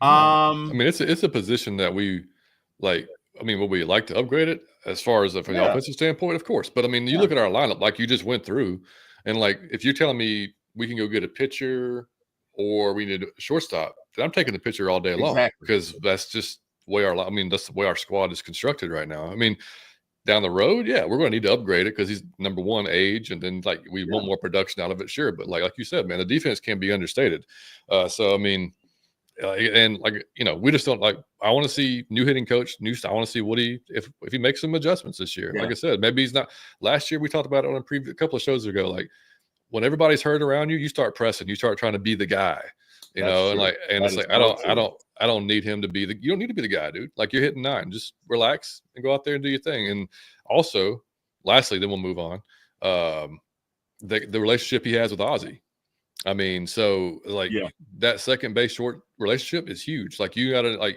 I mean, it's a position that we like. I mean, would we like to upgrade it as far as from the offensive standpoint? Of course. But I mean, you look at our lineup, like you just went through, and like if you're telling me we can go get a pitcher or we need a shortstop, then I'm taking the pitcher all day long because that's just the way that's the way our squad is constructed right now. I mean, down the road, we're going to need to upgrade it because he's number one, age, and then like we want more production out of it, sure. But like you said, man, the defense can be understated. So I mean, and like we just don't like. I want to see new hitting coach, I want to see what if he makes some adjustments this year. Like I said, maybe he's not. Last year we talked about it on a couple of shows ago. Like when everybody's hurt around you, you start pressing, you start trying to be the guy. It's like I don't need him to be you don't need to be the guy, dude. Like you're hitting 9, just relax and go out there and do your thing. And also, lastly, then we'll move on. The relationship he has with Ozzy. I mean, so like that second base short relationship is huge. Like you gotta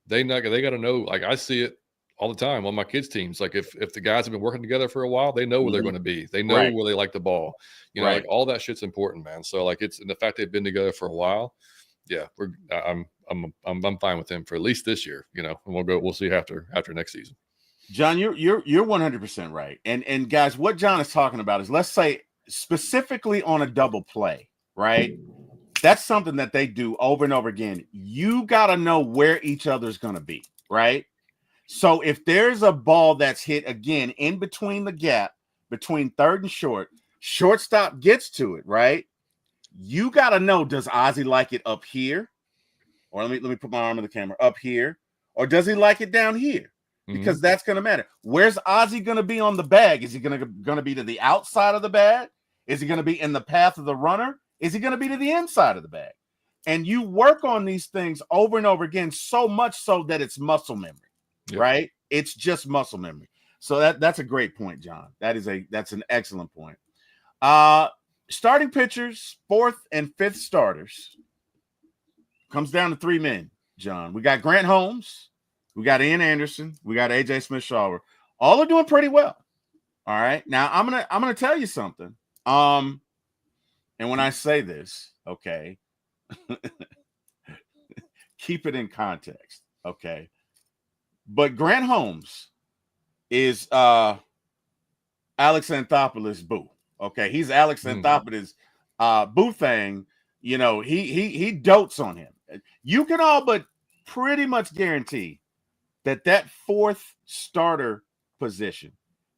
they gotta know. Like I see it all the time on my kids' teams. Like if the guys have been working together for a while, they know where they're going to be. They know where they like the ball. Like all that shit's important, man. So like and the fact they've been together for a while. Yeah, I'm fine with him for at least this year. And we'll see after next season. John, you're 100% right. And guys, what John is talking about is, let's say specifically on a double play, right? That's something that they do over and over again. You got to know where each other's going to be, right? So if there's a ball that's hit again in between the gap between third and shortstop gets to it, right? You got to know, does Ozzy like it up here? Or let me put my arm on the camera, up here? Or does he like it down here? because that's going to matter. Where's Ozzy going to be on the bag? Is he going to be to the outside of the bag? Is he going to be in the path of the runner? Is he going to be to the inside of the bag? And you work on these things over and over again, so much so that it's muscle memory, right? It's just muscle memory. So that's a great point, John. That's an excellent point. Starting pitchers, 4th and 5th starters, comes down to 3 men, John. We got Grant Holmes, we got Ian Anderson, we got AJ Smith-Shawver. All are doing pretty well. All right. Now I'm gonna tell you something. And when I say this, okay, keep it in context, okay. But Grant Holmes is Alex Anthopoulos' boo. Okay, he's Alex Anthopoulos' boo thing. You know, he dotes on him. You can all but pretty much guarantee that 4th starter position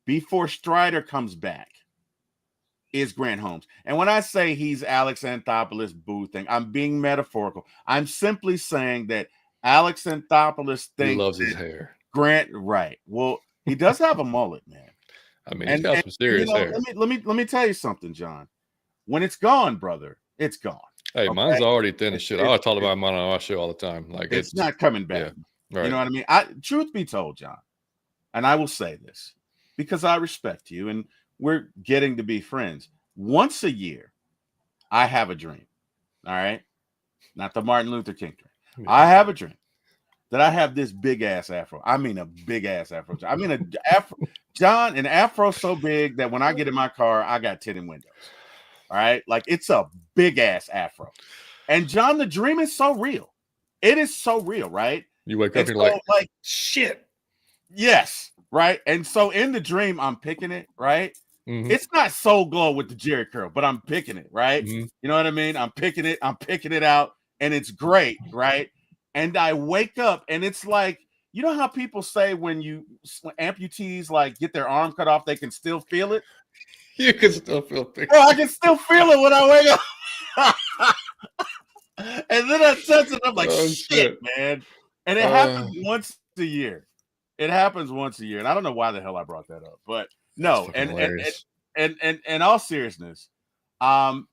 before Strider comes back is Grant Holmes. And when I say he's Alex Anthopoulos' boo thing, I'm being metaphorical. I'm simply saying that Alex Anthopoulos thinks he loves his hair. Grant, right? Well, he does have a mullet, man. I mean, he's got some serious hair. Let me tell you something, John. When it's gone, brother, it's gone. Hey, okay? Mine's already thin as shit. I talk about mine on our show all the time. Like it's not coming back. Yeah, right. You know what I mean? Truth be told, John, and I will say this because I respect you and we're getting to be friends. Once a year, I have a dream. All right, not the Martin Luther King dream. I have a dream that I have this big ass afro. I mean, a big ass afro. I mean, an afro so big that when I get in my car, I got tinted windows. All right, like it's a big ass afro. And John, the dream is so real. It is so real, right? You wake up and you're like, shit. Yes, right. And so in the dream, I'm picking it, right? Mm-hmm. It's not Soul Glow with the Jerry curl, but I'm picking it, right? Mm-hmm. You know what I mean? I'm picking it out, and it's great, right? And I wake up, and it's like, you know how people say when amputees like get their arm cut off, they can still feel it? You can still feel it. Bro, I can still feel it when I wake up. And then I sense it, I'm like, shit, man. And it happens once a year. It happens once a year. And I don't know why the hell I brought that up, but no. And in all seriousness, when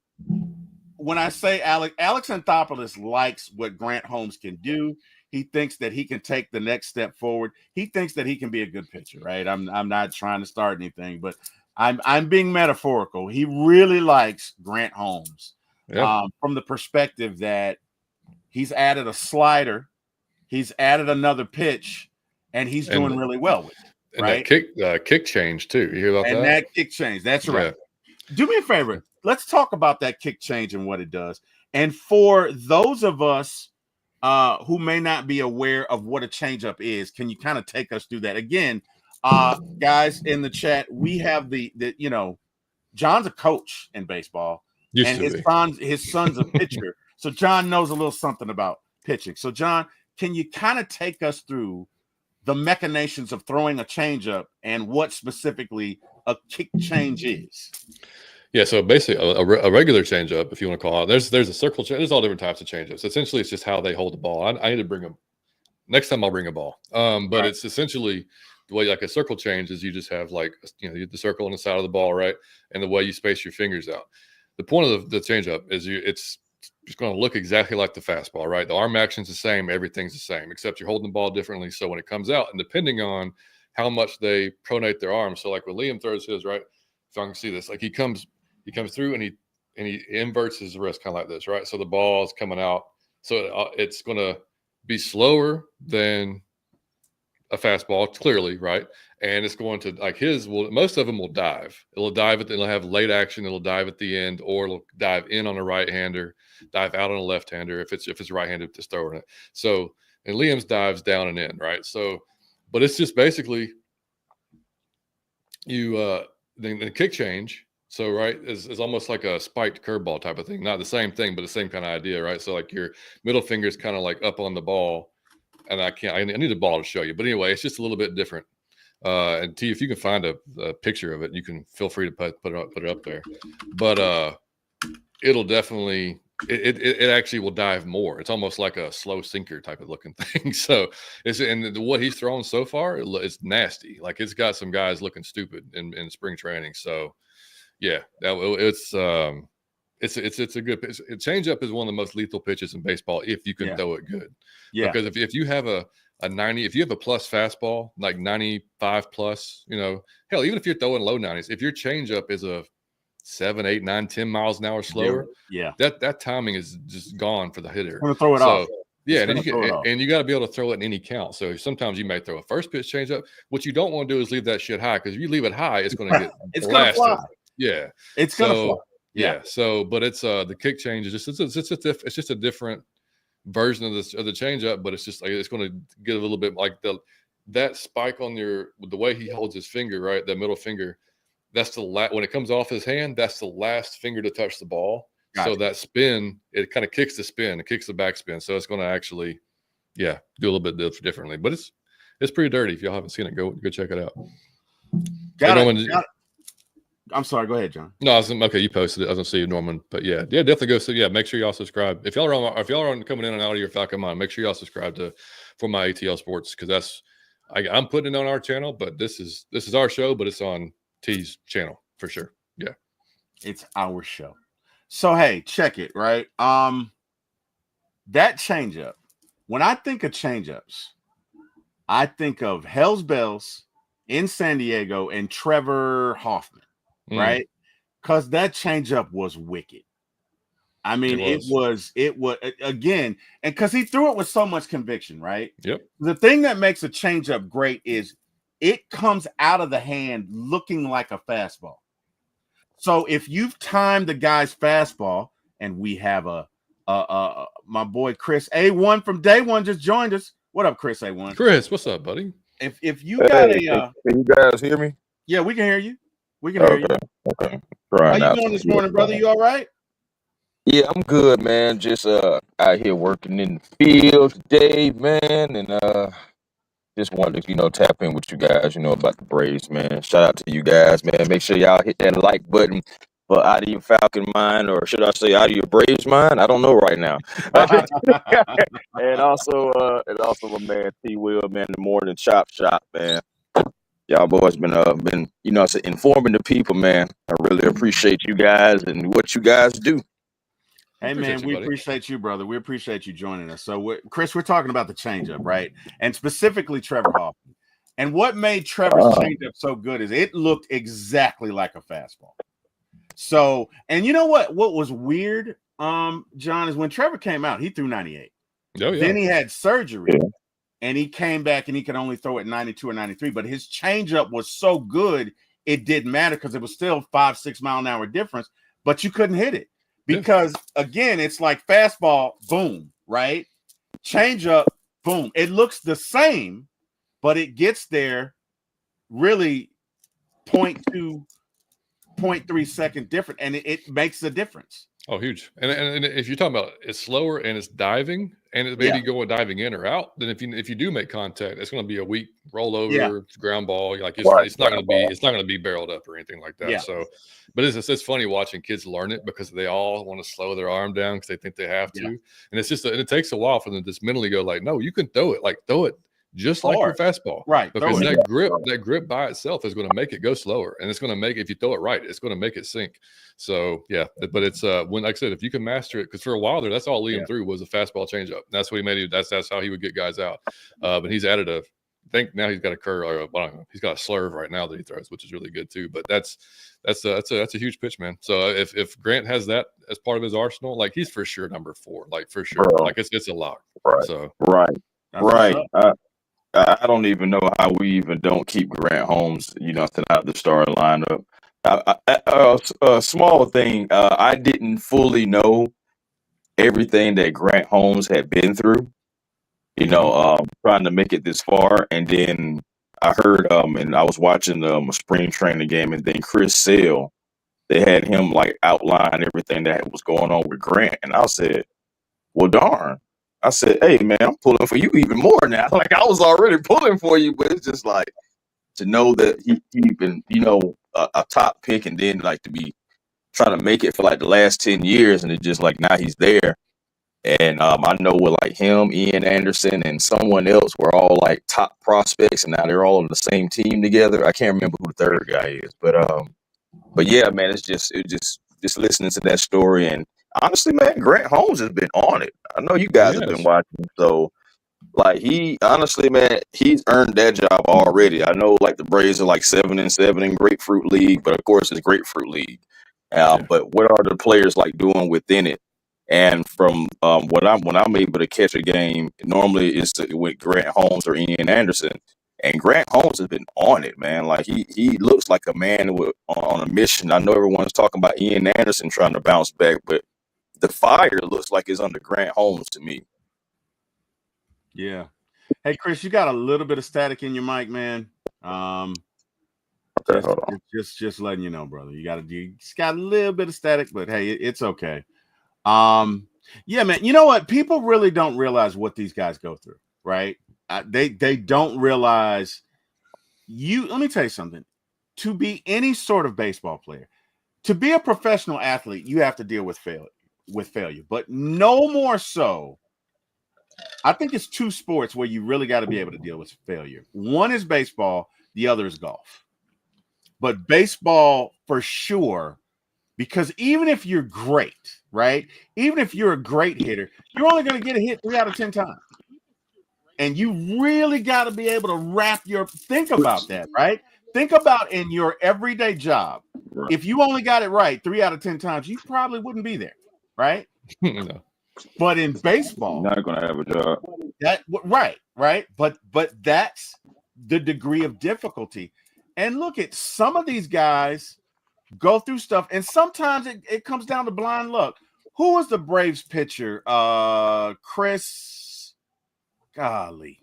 I say Alex Anthopoulos likes what Grant Holmes can do, he thinks that he can take the next step forward. He thinks that he can be a good pitcher, right? I'm not trying to start anything, but I'm being metaphorical. He really likes Grant Holmes from the perspective that he's added a slider, he's added another pitch, and he's doing really well with it. Right? And that kick change too. You hear about that? And that kick change. That's right. Do me a favor. Let's talk about that kick change and what it does. And for those of us who may not be aware of what a changeup is, can you kind of take us through that again? Guys in the chat, we have the John's a coach in baseball, and his son's a pitcher. So John knows a little something about pitching. So John, can you kind of take us through the machinations of throwing a changeup and what specifically a kick change is? Yeah, so basically a regular changeup, if you want to call it, there's a circle change. There's all different types of changeups. Essentially, it's just how they hold the ball. I need to bring them next time. I'll bring a ball. But it's essentially the way like a circle change is you just have like the circle on the side of the ball, right? And the way you space your fingers out. The point of the changeup is it's going to look exactly like the fastball, right? The arm action's the same, everything's the same, except you're holding the ball differently. So when it comes out, and depending on how much they pronate their arms, so like when Liam throws his, right? If I can see this, like he comes through and he inverts his wrist kind of like this, right? So the ball is coming out. So it's going to be slower than a fastball, clearly, right? And it's going to most of them will dive. It'll have late action. It'll dive at the end, or it'll dive in on a right-hander, dive out on a left-hander if it's right-handed just throwing it. So, and Liam's dives down and in, right? So, but it's just basically the kick change. So, right, is almost like a spiked curveball type of thing. Not the same thing, but the same kind of idea, right? So, like your middle finger is kind of like up on the ball, and I need a ball to show you. But anyway, it's just a little bit different. And T, if you can find a picture of it, you can feel free to put it up there. But it'll definitely it actually will dive more. It's almost like a slow sinker type of looking thing. So what he's thrown so far, it's nasty. Like it's got some guys looking stupid in spring training. So yeah, it's a good pitch. Changeup is one of the most lethal pitches in baseball if you can throw it good. Yeah. Because if you have a 90, if you have a plus fastball, like 95 plus, hell, even if you're throwing low 90s, if your changeup is a 7, 8, 9, 10 miles an hour slower, that timing is just gone for the hitter. I'm gonna throw it off. Yeah, and you got to be able to throw it in any count. So sometimes you may throw a first pitch changeup. What you don't want to do is leave that shit high, because if you leave it high, it's going to get it's blasted. Gonna fly. Yeah, it's gonna fly. Yeah. So, but it's the kick change is it's just a different version of the changeup, but it's just like it's going to get a little bit like that spike on the way he holds his finger, right, that middle finger. That's when it comes off his hand, that's the last finger to touch the ball. Gotcha. So that spin, it kind of kicks the spin, it kicks the backspin. So it's going to actually, do a little bit differently. But it's pretty dirty. If y'all haven't seen it, go check it out. Got it. I'm sorry. Go ahead, John. No, okay. You posted it. I was gonna see you, Norman. But yeah, definitely go. So yeah, make sure y'all subscribe. If y'all are coming in and out of your Falcon Mind, make sure y'all subscribe for my ATL Sports, because I'm putting it on our channel, but this is our show, but it's on T's channel for sure. Yeah, it's our show. So hey, check it, right? That changeup. When I think of changeups, I think of Hell's Bells in San Diego and Trevor Hoffman, right? Because that changeup was wicked. I mean, it was again, and because he threw it with so much conviction, right? Yep. The thing that makes a changeup great is it comes out of the hand looking like a fastball. So if you've timed the guy's fastball, and we have my boy Chris A1 from Day One just joined us. What up, Chris A1? Chris, what's up, buddy? If you got can you guys hear me? Yeah, we can hear you. We can hear you. Okay. How you doing this morning, brother? You all right? Yeah, I'm good, man. Just out here working in the field today, man, and just wanted to, tap in with you guys, about the Braves, man. Shout out to you guys, man. Make sure y'all hit that like button for Out of Your Falcon Mind, or should I say Out of Your Braves Mind? I don't know right now. and also my man TWill, man, the Morning Chop Shop, man. Y'all boys been informing the people, man. I really appreciate you guys and what you guys do. Hey, man, we appreciate you, brother. We appreciate you joining us. So, Chris, we're talking about the changeup, right? And specifically Trevor Hoffman. And what made Trevor's changeup so good is it looked exactly like a fastball. So, and you know what was weird, John, is when Trevor came out, he threw 98. Oh, yeah. Then he had surgery. Yeah. And he came back and he could only throw at 92 or 93. But his changeup was so good, it didn't matter because it was still 5-6 mile an hour difference, but you couldn't hit it. Because, again, it's like fastball, boom, right? Changeup, boom. It looks the same, but it gets there really 0.2, 0.3 second different, and it makes a difference. Oh, huge. And if you're talking about it's slower and it's diving and it's maybe going diving in or out, then if you do make contact, it's going to be a weak rollover, ground ball. Like it's not going to be barreled up or anything like that. Yeah. So, but it's funny watching kids learn it because they all want to slow their arm down because they think they have to, and it's just and it takes a while for them to just mentally go like, no, you can throw it just like your fastball, right? Because that grip by itself is going to make it go slower, and it's going to make, if you throw it right, it's going to make it sink. So yeah, but it's when, like I said, if you can master it, because for a while there, that's all Liam threw was a fastball changeup. That's what he made. That's how he would get guys out. But he's added I think now he's got a curve, or I don't know, he's got a slurve right now that he throws, which is really good too. But that's a huge pitch, man. So if Grant has that as part of his arsenal, like he's for sure number 4, like for sure, like it's a lock. Right. So right. I don't even know how we even don't keep Grant Holmes, out the starting lineup. A small thing, I didn't fully know everything that Grant Holmes had been through, trying to make it this far. And then I heard, and I was watching a spring training game, and then Chris Sale, they had him like outline everything that was going on with Grant. And I said, well, darn. I said, hey, man, I'm pulling for you even more now. Like, I was already pulling for you, but it's just like to know that he even, a top pick, and then like to be trying to make it for like the last 10 years, and it's just like now he's there. And I know with like him, Ian Anderson, and someone else were all like top prospects, and now they're all on the same team together. I can't remember who the third guy is, but yeah, man, it's just listening to that story, and honestly, man, Grant Holmes has been on it. I know you guys have been Yes. watching, so like he honestly, man, he's earned that job already. I know like the Braves are like 7-7 in Grapefruit League, but of course it's Grapefruit League. Yeah. But what are the players like doing within it? And from when I'm able to catch a game, normally it's with Grant Holmes or Ian Anderson. And Grant Holmes has been on it, man. Like he looks like a man on a mission. I know everyone's talking about Ian Anderson trying to bounce back, but the fire looks like it's under Grant Holmes to me. Yeah. Hey, Chris, you got a little bit of static in your mic, man. Okay, hold on. Just letting you know, brother. You just got a little bit of static, but hey, it's okay. Yeah, man. You know what? People really don't realize what these guys go through, right? They don't realize. Let me tell you something. To be any sort of baseball player, to be a professional athlete, you have to deal with failure, but no more so. I think it's two sports where you really got to be able to deal with failure. One is baseball, the other is golf. But baseball for sure, because even if you're great, right? Even if you're a great hitter, you're only going to get a hit 3 out of 10 times. And you really got to be able to think about that, right? Think about in your everyday job. Right. If you only got it right 3 out of 10 times, you probably wouldn't be there, right? No. But in baseball, You're not gonna have a job. Right. But that's the degree of difficulty. And look at some of these guys go through stuff, and sometimes it comes down to blind luck. Who was the Braves pitcher? Chris. Golly.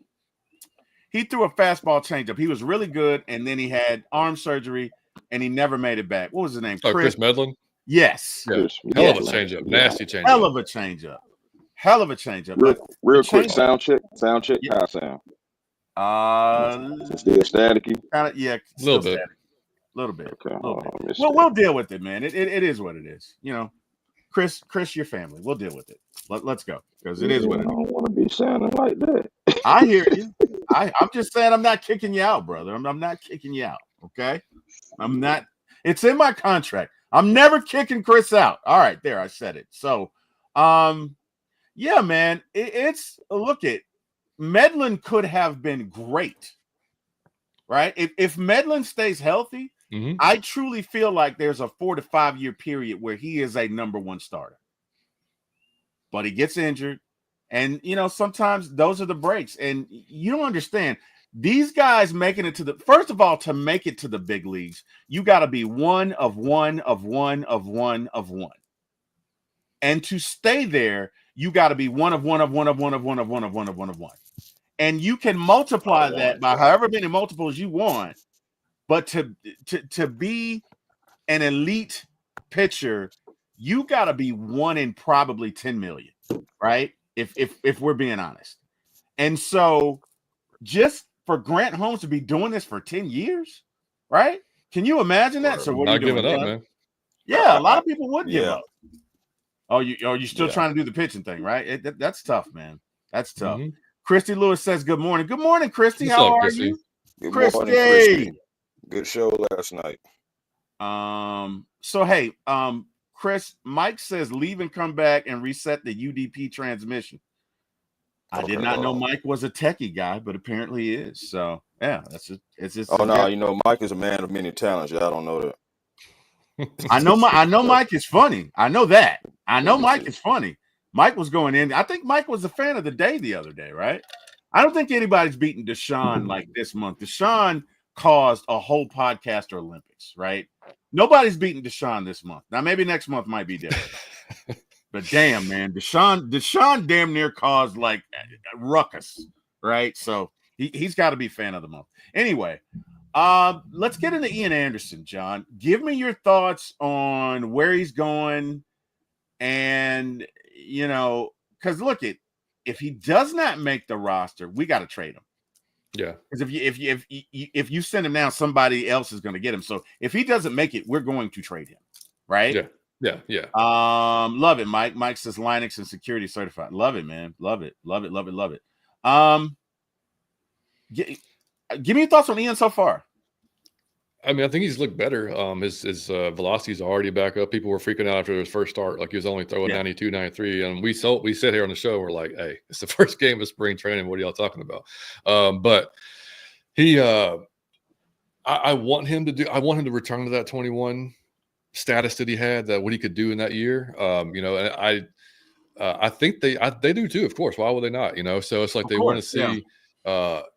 He threw a fastball changeup. He was really good, and then he had arm surgery, and he never made it back. What was his name? Oh, Chris Medlin? Yes. Yeah. Chris, Hell of a yeah. changeup. Nasty changeup. Hell of a changeup. Real, But real quick, changeup- sound check. Yeah. How I sound? Is it still staticky? Yeah, A little bit. static. Little bit. Okay, hold on, let me see. We'll deal with it, man. It is what it is. You know, Chris, your family. We'll deal with it. Let's go, because it is what it I is. don't want to be sounding like that. I hear you. I'm just saying I'm not kicking you out, brother. I'm not kicking you out. Okay, I'm not. It's in my contract. I'm never kicking Chris out. All right, there, I said it. So, yeah, man. It's look at Medlin could have been great, right? If Medlin stays healthy, Mhm. I truly feel like there's a 4 to 5 year period where he is a number one starter. But he gets injured, and sometimes those are the breaks. And you don't understand. These guys making it first of all, to make it to the big leagues, you got to be one of one of one of one of one. And to stay there, you got to be one of one of one of one of one of one of one of one of one. And you can multiply that by however many multiples you want. But to be an elite pitcher, you got to be one in probably 10 million, right? If we're being honest. And so just for Grant Holmes to be doing this for 10 years, right? Can you imagine that? So what are you Not doing? giving up, man. Yeah, a lot of people would give Yeah. up. Oh, you still Yeah. trying to do the pitching thing, right? That's tough, man. That's tough. Mhm. Christy Lewis says good morning. Good morning, Christy. What's How up, are Christy? you? Good Christy. morning, Christy. Good show last night. So hey, Chris, Mike says leave and come back and reset the UDP transmission. I did not know Mike was a techie guy, but apparently he is. So yeah, it's just. Oh no, Mike is a man of many talents. Y'all don't know that. I know Mike is funny. I know that. I know Mike is funny. Mike was going in. I think Mike was a fan of the day the other day, right? I don't think anybody's beaten Deshaun like this month. Deshaun caused a whole podcast or Olympics, right? Nobody's beaten Deshaun this month. Now maybe next month might be different. But damn, man, Deshaun damn near caused like a ruckus, right? So he's got to be fan of the month. Anyway, let's get into Ian Anderson, John. Give me your thoughts on where he's going, and because look, if he does not make the roster, we got to trade him. Yeah, because if you send him now, somebody else is going to get him. So if he doesn't make it, we're going to trade him, right? Yeah. Yeah. Love it, Mike. Mike says Linux and security certified. Love it, man. Love it. Give me your thoughts on Ian so far. I mean, I think he's looked better. His velocity's already back up. People were freaking out after his first start. Like he was only throwing 92, 93. And we sit here on the show. We're like, hey, it's the first game of spring training. What are y'all talking about? But he, I want him to return to that 21 status that he had, that what he could do in that year. And I think they do too, of course. Why would they not? So it's like they want to see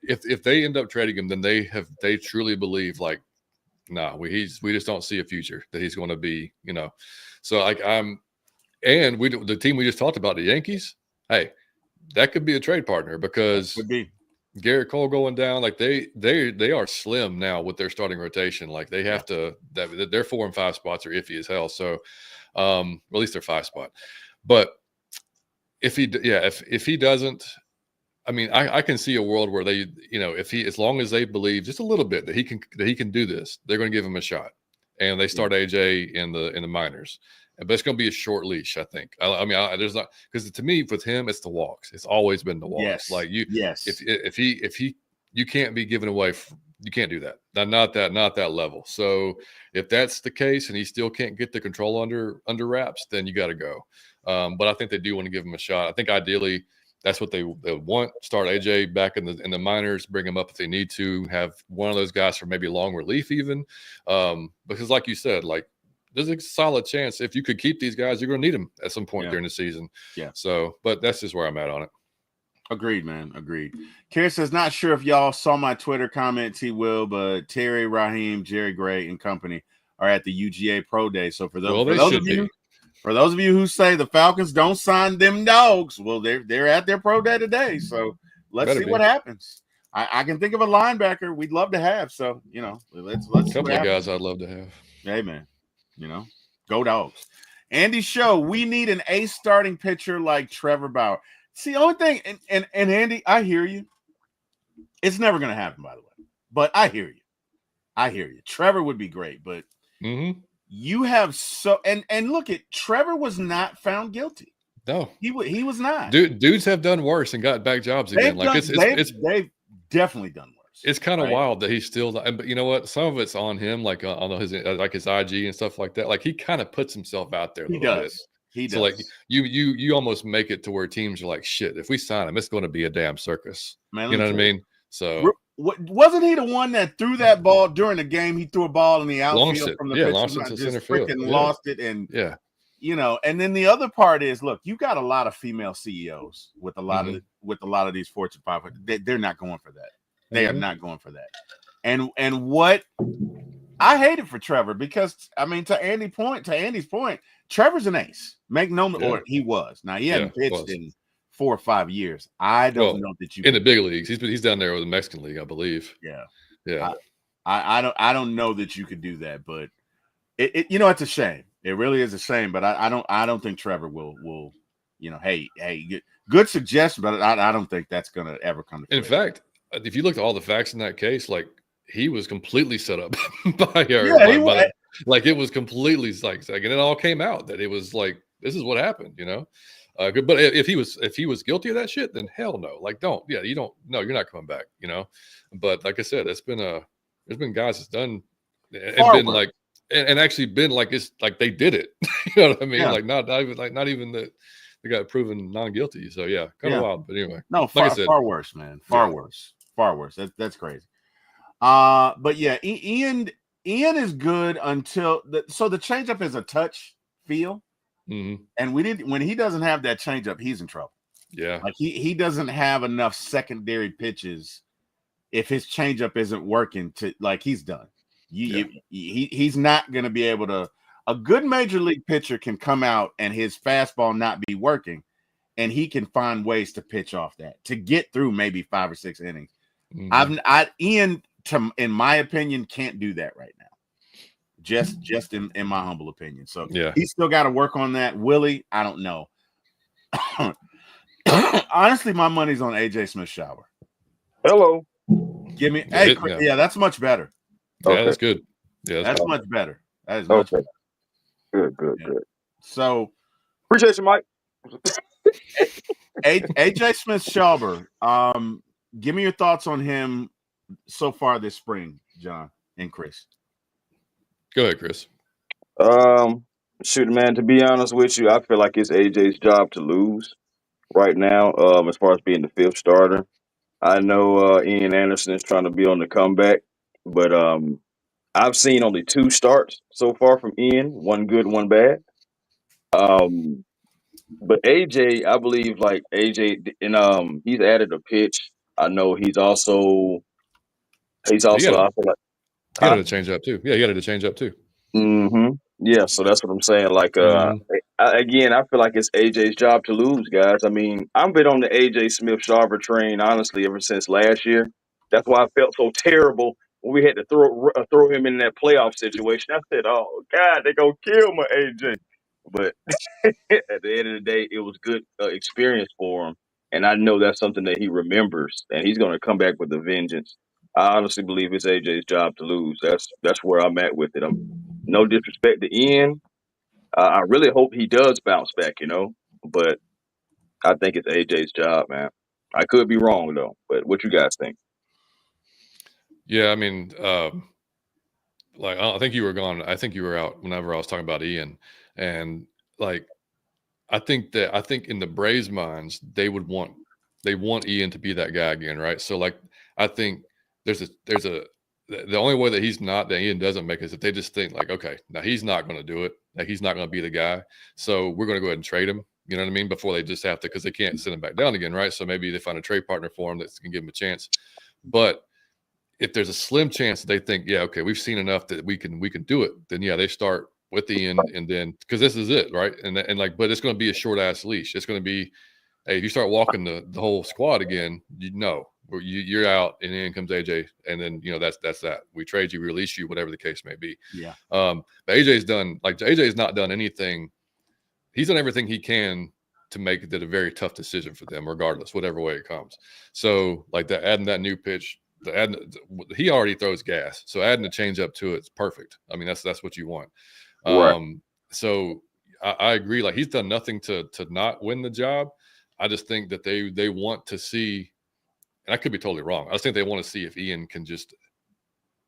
if they end up trading him, then they truly believe like, no, we just don't see a future that he's going to be, So like the team we just talked about, the Yankees, hey, that could be a trade partner because Garrett Cole going down, like they are slim now with their starting rotation. Like they have to, their 4 and 5 spots are iffy as hell. So, at least their 5 spot. But if he doesn't, I mean, I can see a world where they, as long as they believe just a little bit that he can do this, they're going to give him a shot, and they start AJ in the minors. But it's going to be a short leash, I think. There's not, because to me with him it's the walks. It's always been the walks. Yes. Like if he you can't be giving away. You can't do that. Not that level. So if that's the case and he still can't get the control under wraps, then you got to go. But I think they do want to give him a shot. I think ideally that's what they want. Start AJ back in the minors, bring him up if they need to, have one of those guys for maybe long relief even. Because like you said, like there's a solid chance if you could keep these guys, you're going to need them at some point during the season. Yeah. So, but that's just where I'm at on it. Agreed, man. Agreed. Karen says, not sure if y'all saw my Twitter comment, TWill, but Terry, Raheem, Jerry Gray, and company are at the UGA Pro Day. So for those of you who say the Falcons don't sign them dogs, well, they're at their Pro Day today. So let's see what happens. I can think of a linebacker we'd love to have. So let's a couple of guys I'd love to have. Hey man, go Dogs. Andy Show, we need an ace starting pitcher like Trevor Bauer. See, the only thing, and Andy, I hear you. It's never going to happen, by the way. But I hear you. Trevor would be great, but you have and look at Trevor was not found guilty. No, he was not. Dudes have done worse and got back jobs again. They've definitely done worse. It's kind of wild that he's still. But you know what? Some of it's on him, like on his IG and stuff like that. Like he kind of puts himself out there. He does. He does. So like you almost make it to where teams are like, shit, if we sign him, it's going to be a damn circus. Man, you know what I mean? So wasn't he the one that threw that ball during the game? He threw a ball in the outfield from the pitch, launched it to center field. Lost it, and and then the other part is, look, you got a lot of female CEOs with a lot of these Fortune 500. They're not going for that. They are not going for that. And what I hate it for Trevor because I mean, to Andy's point, Trevor's an ace. Or he was. Now he hadn't pitched in 4 or 5 years. I don't know that you in the big leagues. He's down there with the Mexican League, I believe. Yeah. I don't know that you could do that, but it's a shame. It really is a shame. But I don't think Trevor will. Hey, good suggestion, but I don't think that's gonna ever come to fruition. In fact, if you look at all the facts in that case, like he was completely set up by her. Like it was completely like, and it all came out that it was like, this is what happened, Good, but if he was guilty of that shit, then hell no. Like you're not coming back, But like I said, there's been guys that's done and been like and actually been like it's like they did it. You know what I mean? Yeah. Like not even that they got proven non-guilty. So kind of wild. But anyway, no, far worse, man. Far worse. That's crazy. But yeah, Ian is good until the changeup is a touch feel. And when he doesn't have that changeup, he's in trouble. Yeah. Like he doesn't have enough secondary pitches. If his changeup isn't working he's done. He's not going to be able to. A good major league pitcher can come out and his fastball not be working, and he can find ways to pitch off that to get through maybe 5 or 6 innings. Ian, in my opinion, can't do that right now. Just in my humble opinion. So he's still got to work on that. Willie, I don't know. Honestly, my money's on AJ Smith-Shower. Hello. Give me that's much better. Yeah, that's good. Yeah, that's much better. That is much better. Good. So Appreciate you, Mike. AJ Smith-Shawver, give me your thoughts on him so far this spring, John and Chris. Go ahead, Chris. Shoot, man. To be honest with you, I feel like it's AJ's job to lose right now. As far as being the fifth starter, I know Ian Anderson is trying to be on the comeback, but I've seen only 2 starts so far from Ian, one good, one bad. Um, but AJ, I believe like AJ, and he's added a pitch. I know he's He also got I feel like, he got huh? it to change up too. Yeah, he got it to change up too. Yeah, so that's what I'm saying. Like, Hmm. again, I feel like it's AJ's job to lose, guys. I mean, I've been on the AJ Smith-Shawver train honestly ever since last year. That's why I felt so terrible when we had to throw him in that playoff situation. I said, "Oh God, they gonna kill my AJ." But at the end of the day, it was good experience for him, and I know that's something that he remembers, and he's gonna come back with a vengeance. I honestly believe it's AJ's job to lose. That's where I'm at with it. No disrespect to Ian. I really hope he does bounce back, but I think it's AJ's job, man. I could be wrong though, but what you guys think? Yeah, I mean, like I think you were gone. I think you were out whenever I was talking about Ian, and like I think in the Braves' minds they want Ian to be that guy again, right? So like I think there's a the only way that he's not that Ian doesn't make is if they just think like, okay, now he's not going to do it, like he's not going to be the guy, so we're going to go ahead and trade him. You know what I mean? Before they just have to, because they can't send him back down again, right? So maybe they find a trade partner for him that can give him a chance. But if there's a slim chance that they think, yeah, okay, we've seen enough that we can do it, then yeah, they start with Ian, and then because this is it, right? And like, but it's going to be a short ass leash. It's going to be, hey, if you start walking the whole squad again, you're out, and then comes AJ, and then that's that. We trade you, we release you, whatever the case may be. Yeah. But AJ's not done anything. He's done everything he can to make it a very tough decision for them, regardless, whatever way it comes. So like that, adding that new pitch. He already throws gas, so adding a change up to it's perfect. I mean, that's what you want. Right. So I agree. Like he's done nothing to not win the job. I just think that they want to see, and I could be totally wrong. I just think they want to see if Ian can just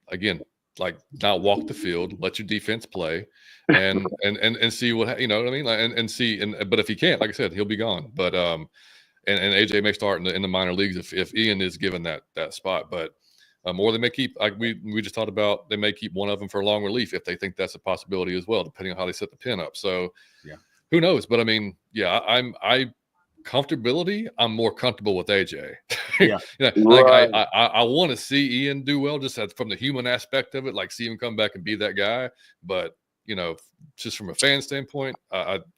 again like not walk the field, let your defense play, and see what you know what I mean. Like, and see, but if he can't, like I said, he'll be gone. But and AJ may start in the minor leagues if Ian is given that spot. But or they may keep, like we just talked about, they may keep one of them for long relief if they think that's a possibility as well, depending on how they set the pin up. So yeah, who knows? But I mean, yeah, comfortability, I'm more comfortable with AJ. Yeah. Like Right. I want to see Ian do well, just from the human aspect of it, like see him come back and be that guy. But just from a fan standpoint,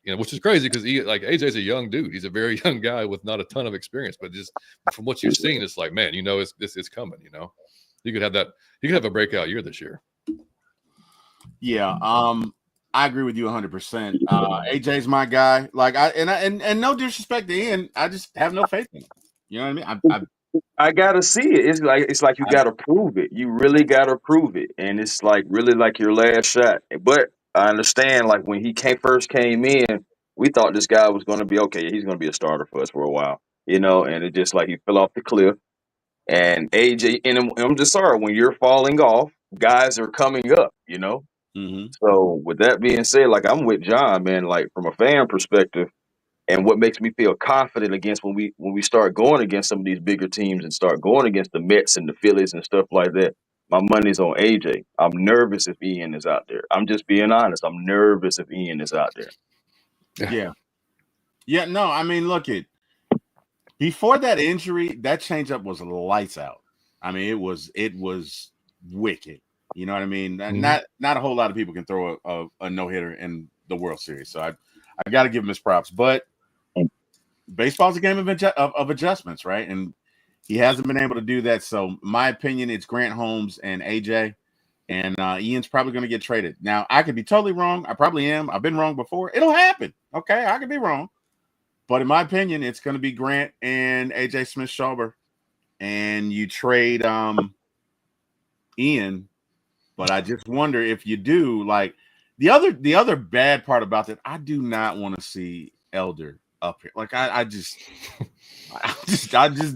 which is crazy because AJ's a young dude. He's a very young guy with not a ton of experience, but just from what you've seen, it's like, man, it's coming. You could have that. You could have a breakout year this year. Yeah. I agree with you 100%. AJ's my guy. Like and no disrespect to Ian, I just have no faith in him. You know what I mean? I gotta see it. It's like you gotta prove it. You really gotta prove it, and it's like really like your last shot. But I understand, like when he first came in, we thought this guy was going to be okay. He's going to be a starter for us for a while, and it just like he fell off the cliff. And AJ, and I'm just sorry when you're falling off, guys are coming up. Mm-hmm. So with that being said, like I'm with John, man. Like from a fan perspective. And what makes me feel confident against when we start going against some of these bigger teams and start going against the Mets and the Phillies and stuff like that, my money's on AJ. I'm nervous if Ian is out there. I'm just being honest. I'm nervous if Ian is out there. Yeah. Yeah. No, I mean, look it. Before that injury, that changeup was lights out. I mean, it was wicked. You know what I mean? Mm-hmm. Not a whole lot of people can throw a no hitter in the World Series, so I got to give him his props. But baseball's a game of adjustments, right? And he hasn't been able to do that. So my opinion, it's Grant Holmes and AJ, and Ian's probably going to get traded. Now I could be totally wrong. I probably am. I've been wrong before. It'll happen. Okay, I could be wrong. But in my opinion, it's going to be Grant and AJ Smith-Shawver, and you trade Ian. But I just wonder if you do, like, The other bad part about that, I do not want to see Elder up here. Like I just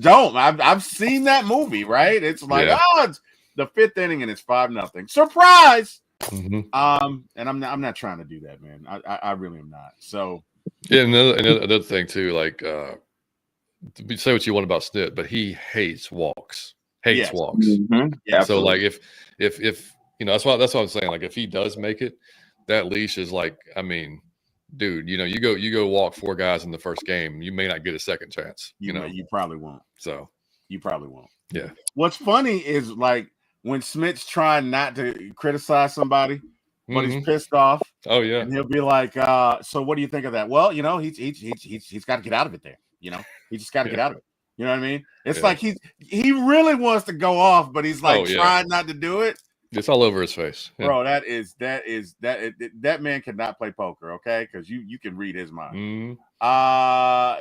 don't. I've seen that movie, right? It's like, it's the 5th inning and it's 5-0. Surprise! Mm-hmm. And I'm not trying to do that, man. I really am not. So yeah, another thing too, like say what you want about Snit, but he hates walks. Walks. Mm-hmm. Yeah. So like if that's what I'm saying. Like if he does make it, that leash is like, I mean, dude, you go walk 4 guys in the first game, you may not get a second chance. You probably won't. So you probably won't. Yeah. What's funny is like when Smith's trying not to criticize somebody, but he's pissed off. Oh yeah. And he'll be like, so what do you think of that? Well, he's got to get out of it there. He just got to get out of it. You know what I mean? It's like he really wants to go off, but he's like trying not to do it. It's all over his face. Yeah. Bro, that man cannot play poker, okay? Because you can read his mind.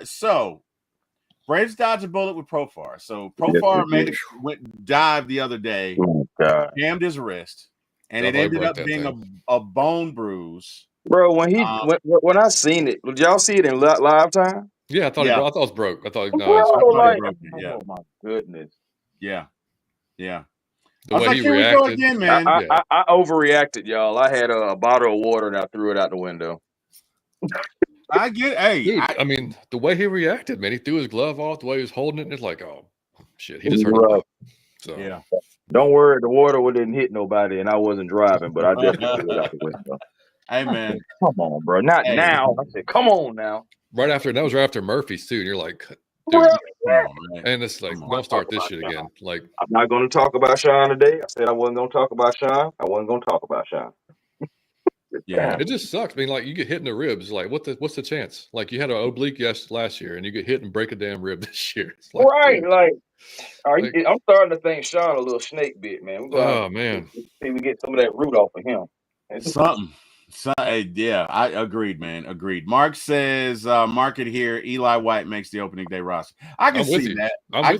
So Braves dodged a bullet with Profar. So Profar dive the other day, jammed his wrist, and it ended up being a bone bruise. Bro, when I seen it, did y'all see it in live time? Yeah, I thought it was broke. I thought he broke it. Yeah. Oh my goodness. Yeah. Yeah. The way he reacted, again, man. I overreacted, y'all. I had a bottle of water and I threw it out the window. I get, dude, I mean, the way he reacted, man, he threw his glove off, the way he was holding it, and it's like, oh shit, he just hurt himself. So yeah. Don't worry, the water didn't hit nobody, and I wasn't driving, but I definitely threw it out the window. Hey man, come on, bro, not now. I said, come on now. That was right after Murphy's too, and you're like, dude, and it's like, don't start this shit again. Like, I'm not going to talk about Sean today. I said I wasn't going to talk about Sean. Yeah, it just sucks. I mean, like you get hit in the ribs. Like, what's the chance? Like you had an oblique last year, and you get hit and break a damn rib this year. It's like, right? Dude, I'm starting to think Sean a little snake bit, man. Man, see we get some of that root off of him. Something. Yeah, I agreed, man. Agreed. Mark says, mark it here. Eli White makes the opening day roster. I can see that. I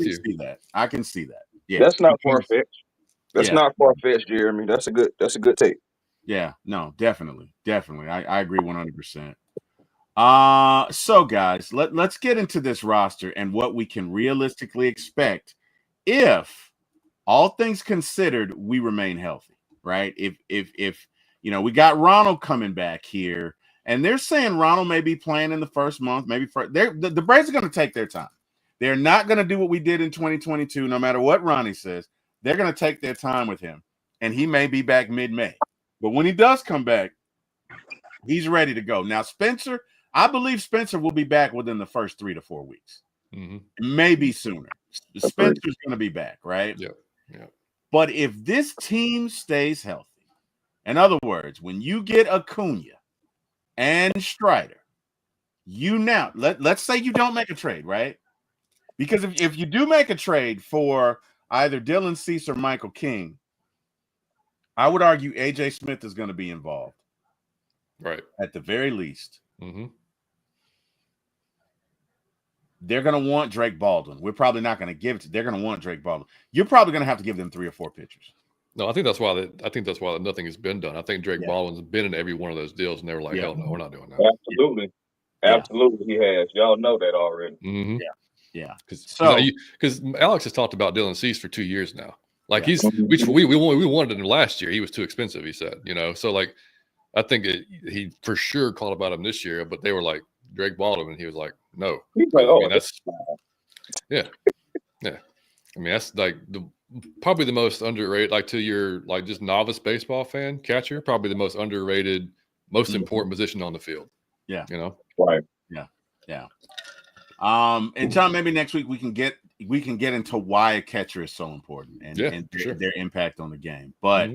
can see that. Yeah, that's not far fetched. That's not far fetched, Jeremy. That's a good take. Yeah, no, definitely. I agree 100%. So guys, let's get into this roster and what we can realistically expect if all things considered we remain healthy, right? If we got Ronald coming back here, and they're saying Ronald may be playing in the first month, maybe the Braves are going to take their time. They're not going to do what we did in 2022, no matter what Ronnie says. They're going to take their time with him, and he may be back mid-May. But when he does come back, he's ready to go. Now, Spencer, I believe Spencer will be back within the first 3 to 4 weeks. Maybe sooner. Spencer's going to be back, right? Yeah. But if this team stays healthy, in other words, when you get Acuna and Strider, let's say you don't make a trade, right? Because if you do make a trade for either Dylan Cease or Michael King, I would argue AJ Smith is going to be involved. Right. At the very least. They're going to want Drake Baldwin. We're probably not going to give it to. They're going to want Drake Baldwin. You're probably going to have to give them 3 or 4 pitchers. No, I think that's why nothing has been done. I think Drake Baldwin's been in every one of those deals, and they were like, hell no, we're not doing that. Absolutely, he has. Y'all know that already. Yeah. Because Alex has talked about Dylan Cease for 2 years now. Like we wanted him last year. He was too expensive, he said. So like, I think he for sure called about him this year, but they were like Drake Baldwin, and he was like, no. He's like, yeah. I mean, that's like probably the most underrated. Like to your like just novice baseball fan, catcher, probably the most underrated, most important position on the field. Yeah. Right. Yeah. And John, maybe next week we can get into why a catcher is so important and their impact on the game. But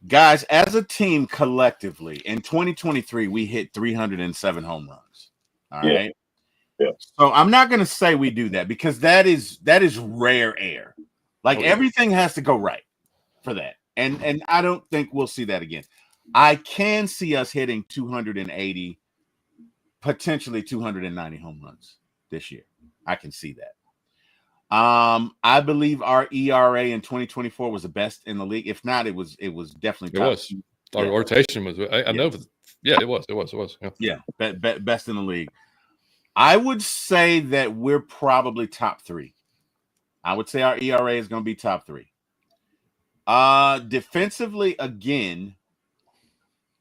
guys, as a team collectively in 2023, we hit 307 home runs. All right. Yeah. So I'm not going to say we do that because that is rare air. Like everything has to go right for that. And I don't think we'll see that again. I can see us hitting 280, potentially 290 home runs this year. I can see that. I believe our ERA in 2024 was the best in the league. If not, it was definitely top. Our rotation was. I know. Yeah, it was. Yeah, best in the league. I would say that we're probably top 3. I would say our ERA is going to be top 3. Defensively, again,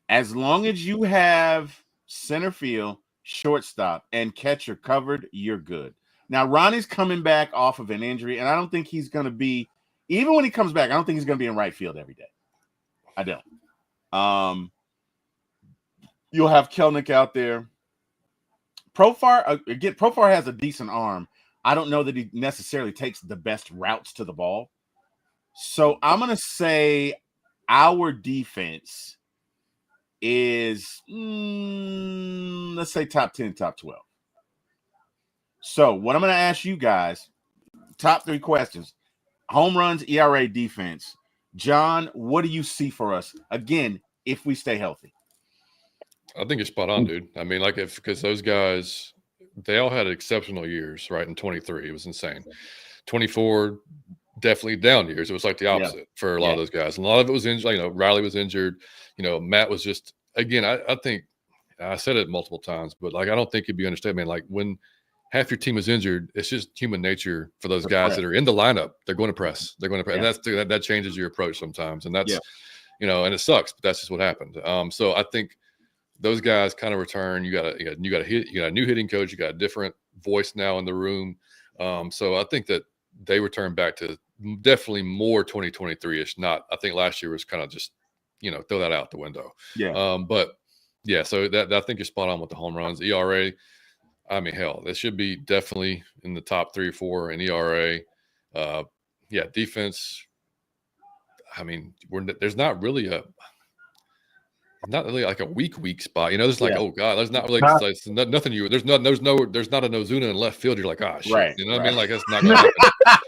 as long as you have center field, shortstop, and catcher covered, you're good. Now, Ronnie's coming back off of an injury, and I don't think he's going to be, even when he comes back, I don't think he's going to be in right field every day. I don't. You'll have Kelnick out there. Profar has a decent arm. I don't know that he necessarily takes the best routes to the ball. So I'm going to say our defense is, let's say top 10, top 12. So what I'm going to ask you guys, top 3 questions. Home runs, ERA, defense. John, what do you see for us? Again, if we stay healthy. I think you're spot on, dude. I mean, because those guys, they all had exceptional years, right? In 23, it was insane. 24, definitely down years. It was like the opposite for a lot of those guys. And a lot of it was injured. Riley was injured. Matt was just, again, I think, I said it multiple times, but I don't think it'd be understood, man. When half your team is injured, it's just human nature for those guys that are in the lineup. They're going to press. And that changes your approach sometimes. And that's, and it sucks, but that's just what happened. So I think those guys kind of return. You got a new hitting coach. You got a different voice now in the room. So I think that they return back to definitely more 2023-ish. Not, I think last year was kind of just, throw that out the window. Yeah. But yeah, so that I think you're spot on with the home runs. ERA, I mean, hell, that should be definitely in the top 3 or 4 in ERA. Defense. I mean, there's not really like a weak spot. There's oh God, there's not really nothing. There's not an Ozuna in left field. You're like, ah, shit. Right, what I mean? Like that's not gonna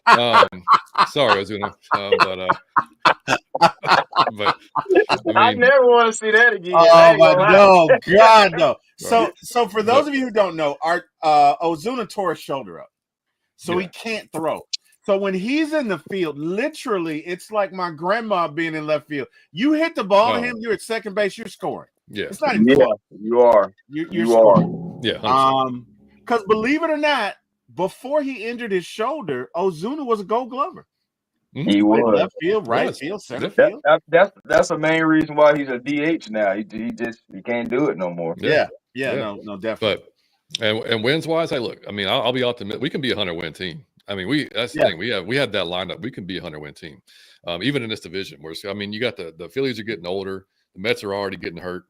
happen. Sorry, Ozuna. But I never want to see that again. Oh my God, no. So for those of you who don't know, our Ozuna tore his shoulder up, so he can't throw. So when he's in the field, literally, it's like my grandma being in left field. You hit the ball to him, you're at second base, you're scoring. Yeah, it's not even close. You are. You're scoring. Yeah. 100%. Because believe it or not, before he injured his shoulder, Ozuna was a Gold Glover. He was left field, right field, center field. That's the main reason why he's a DH now. He can't do it no more. Yeah. No, definitely. But and wins wise, look. I mean, I'll be optimistic. We can be a 100-win team. I mean, that's the thing. We had that lineup. We can be a 100-win team, even in this division. You got the Phillies are getting older. The Mets are already getting hurt.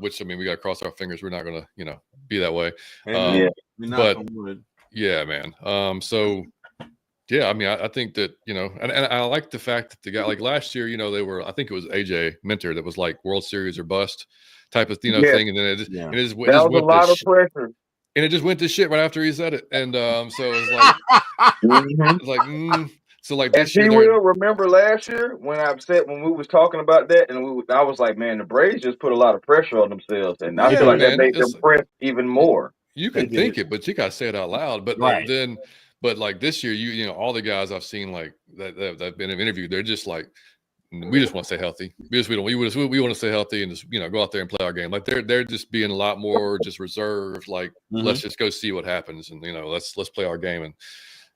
Which I mean, we got to cross our fingers. We're not going to, be that way. Yeah, man. So. Yeah, I mean, I think that, and I like the fact that the guy, like last year, they were, I think it was AJ Minter that was like World Series or bust type of, thing. And then it just went a lot of pressure. And it just went to shit right after he said it. And so it was like, so like this year. TWill, remember last year when we was talking about that, and I was like, man, the Braves just put a lot of pressure on themselves. And I feel like that made them press even more. You can think it, but you got to say it out loud. But then. But like this year, all the guys I've seen like that've been interviewed, they're just like, we just want to stay healthy. We want to stay healthy and just go out there and play our game. Like they're just being a lot more just reserved. Like let's just go see what happens and let's play our game and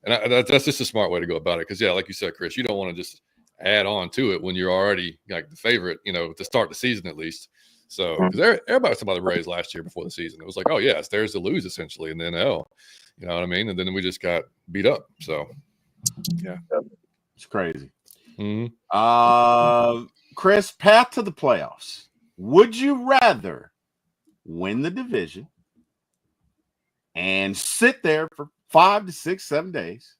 that's just a smart way to go about it. Because like you said, Chris, you don't want to just add on to it when you're already like the favorite, to start the season at least. So because everybody was talking about the Braves last year before the season, it was like, oh yeah, it's theirs to lose essentially, and then you know what I mean? And then we just got beat up. So, yeah. It's crazy. Mm-hmm. Chris, path to the playoffs. Would you rather win the division and sit there for 5 to 6, 7 days?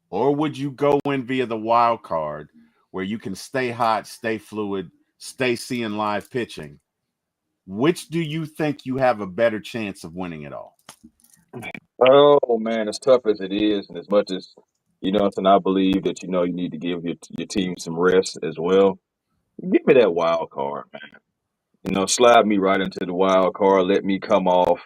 Or would you go in via the wild card where you can stay hot, stay fluid, stay seeing live pitching? Which do you think you have a better chance of winning it all? Oh man, as tough as it is, and as much as and I believe that you need to give your team some rest as well. Give me that wild card, man. Slide me right into the wild card. Let me come off.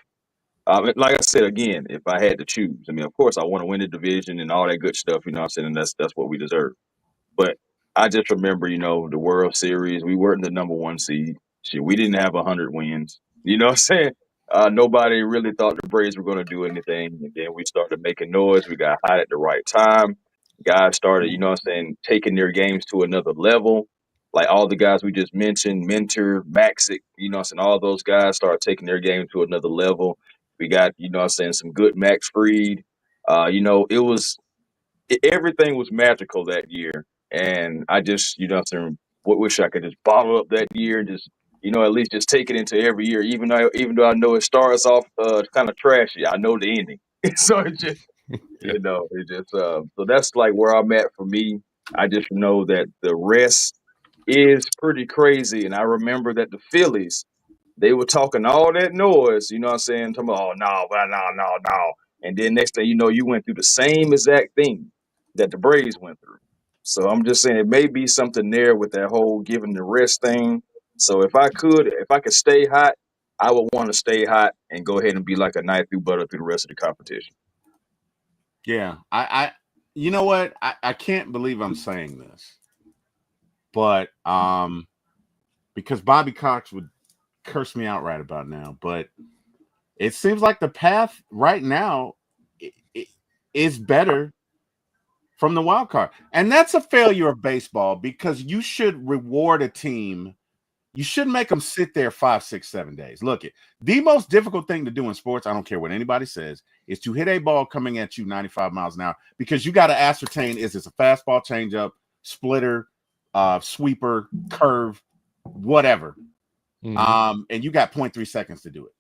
Like I said again, if I had to choose, I mean, of course, I want to win the division and all that good stuff. And that's what we deserve. But I just remember, the World Series. We weren't the number one seed. Shit, we didn't have 100 wins. You know what I'm saying? Nobody really thought the Braves were going to do anything. And then we started making noise. We got hot at the right time. Guys started, taking their games to another level. Like all the guys we just mentioned, Mentor, Maxick, all those guys started taking their game to another level. We got, some good Max Fried. It was everything was magical that year. And I just, wish I could just bottle up that year and just, at least just take it into every year. Even though I know it starts off kind of trashy, I know the ending. So it just, Yeah. so that's like where I'm at for me. I just know that the rest is pretty crazy. And I remember that the Phillies, they were talking all that noise, you know what I'm saying? Talking about, oh, no, no, no, no. And then next thing you know, you went through the same exact thing that the Braves went through. So I'm just saying it may be something there with that whole giving the rest thing. So if I could stay hot, I would want to stay hot and go ahead and be like a knife through butter through the rest of the competition. Yeah, you know what? I can't believe I'm saying this, but because Bobby Cox would curse me out right about now, but it seems like the path right now is better from the wild card, and that's a failure of baseball because you should reward a team. You shouldn't make them sit there 5, 6, 7 days. Look, the most difficult thing to do in sports, I don't care what anybody says, is to hit a ball coming at you 95 miles an hour because you got to ascertain, is this a fastball, changeup, splitter, sweeper, curve, whatever. And you got 0.3 seconds to do it.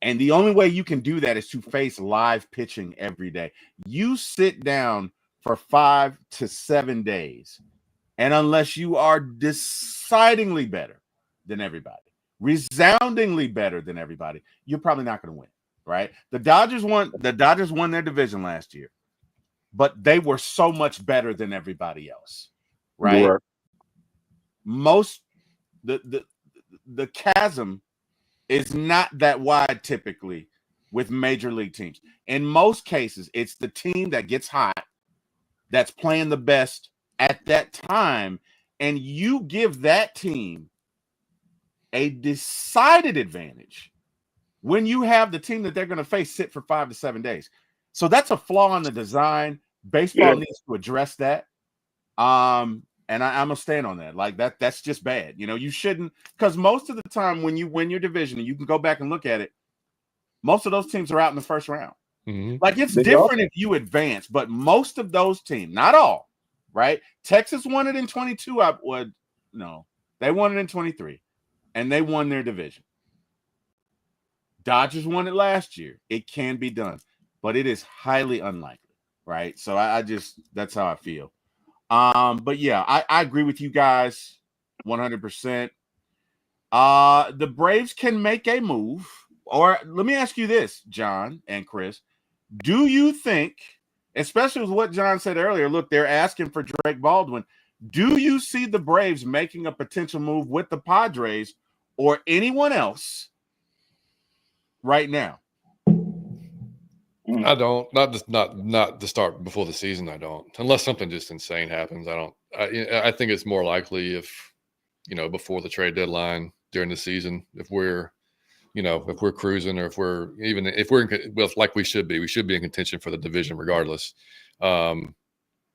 And the only way you can do that is to face live pitching every day. You sit down for 5 to 7 days. And unless you are decidingly better than everybody, resoundingly better than everybody, you're probably not going to win, right? The Dodgers won their division last year, but they were so much better than everybody else, right? Most the chasm is not that wide typically with major league teams. In most cases, it's the team that gets hot, that's playing the best at that time, and you give that team a decided advantage when you have the team that they're going to face sit for 5 to 7 days. So that's a flaw in the design. Baseball needs to address that. And I'm gonna stand on that. Like that's just bad. You shouldn't, because most of the time when you win your division, and you can go back and look at it, most of those teams are out in the first round. Like it's different if you advance, but most of those teams, not all, right? Texas won it in 22. They won it in 23, and they won their division. Dodgers won it last year. It can be done, but it is highly unlikely, right? So I just, that's how I feel. But yeah, I agree with you guys 100%. The Braves can make a move, or let me ask you this, John and Chris. Do you think, especially with what John said earlier, look, they're asking for Drake Baldwin. Do you see the Braves making a potential move with the Padres or anyone else right now? I don't. Not to start before the season. I don't, unless something just insane happens. I don't. I think it's more likely if before the trade deadline during the season, if we're cruising, or if we're like we should be in contention for the division regardless. They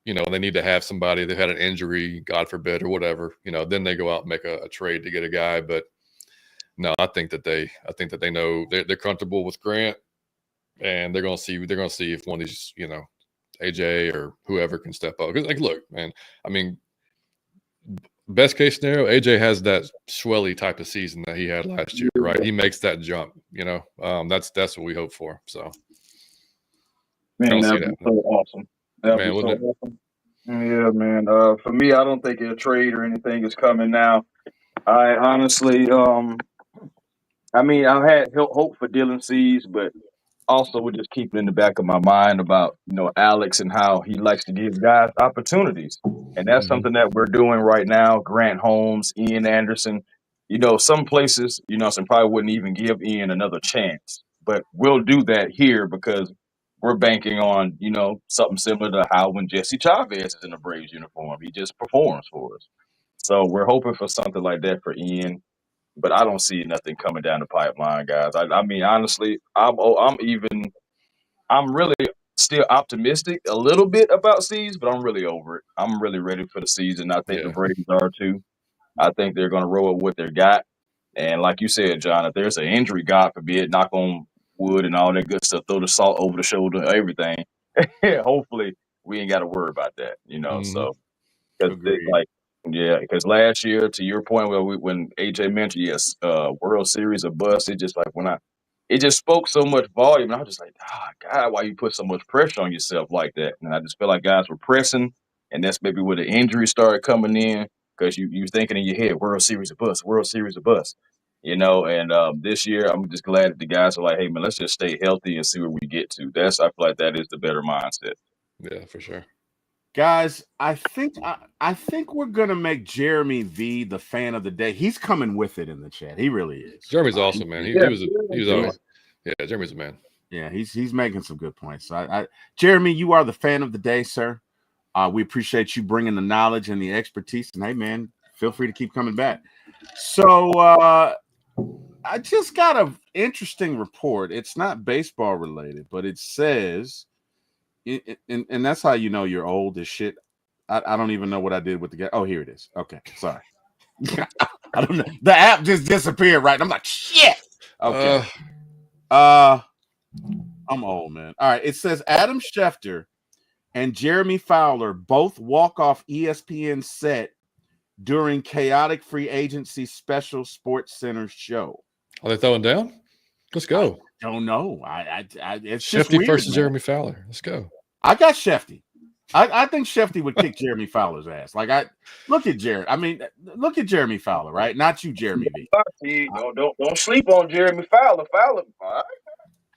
need to have somebody. They had an injury, God forbid, or whatever. Then they go out and make a trade to get a guy. But no, I think that they know they're comfortable with Grant. And they're gonna see if one of these, AJ or whoever can step up. Like, look, man, I mean, best case scenario, AJ has that Swelly type of season that he had last year, right? He makes that jump, that's what we hope for. So, Man, that'd be so awesome. That'd be so awesome. Yeah, man. For me, I don't think a trade or anything is coming now. I honestly, I had hope for Dylan Cease, but also we're just keeping in the back of my mind about Alex and how he likes to give guys opportunities, and that's something that we're doing right now. Grant Holmes, Ian Anderson, some places some probably wouldn't even give Ian another chance, but we'll do that here because we're banking on, something similar to how when Jesse Chavez is in a Braves uniform, he just performs for us. So we're hoping for something like that for Ian, but I don't see nothing coming down the pipeline, guys. I mean, honestly, I'm really still optimistic a little bit about C's, but I'm really over it. I'm really ready for the season. I think the Braves are too. I think they're going to roll with what they got. And like you said, John, if there's an injury, God forbid, knock on wood and all that good stuff, throw the salt over the shoulder, everything. Hopefully, we ain't got to worry about that, Mm-hmm. So, because Agreed. because last year, to your point, when AJ mentioned, yes, World Series of bust, it just like it just spoke so much volume. And I was just like, God, why you put so much pressure on yourself like that? And I just felt like guys were pressing, and that's maybe where the injuries started coming in because you thinking in your head, World Series of bust, World Series of bust. And this year, I'm just glad that the guys are like, hey, man, let's just stay healthy and see where we get to. I feel like that is the better mindset. Yeah, for sure. Guys, I think we're gonna make Jeremy V the fan of the day. He's coming with it in the chat. He really is. Jeremy's awesome, man. He was always Jeremy's a man. Yeah, he's making some good points. So Jeremy, you are the fan of the day, sir. We appreciate you bringing the knowledge and the expertise. And hey, man, feel free to keep coming back. So I just got an interesting report. It's not baseball related, but it says, and that's how you know you're old as shit. I don't even know what I did with the guy. Oh, here it is. Okay, sorry. I don't know. The app just disappeared, right? I'm like, shit. Okay. I'm old, man. All right. It says Adam Schefter and Jeremy Fowler both walk off ESPN set during chaotic free agency special Sports Center show. Are they throwing down? Let's go. I don't know. It's Shefty just weird, versus man. Jeremy Fowler. Let's go. I got Shefty. I think Shefty would kick Jeremy Fowler's ass. Like look at Jared. I mean, look at Jeremy Fowler, right? Not you, Jeremy V. Don't sleep on Jeremy Fowler. Fowler, all right.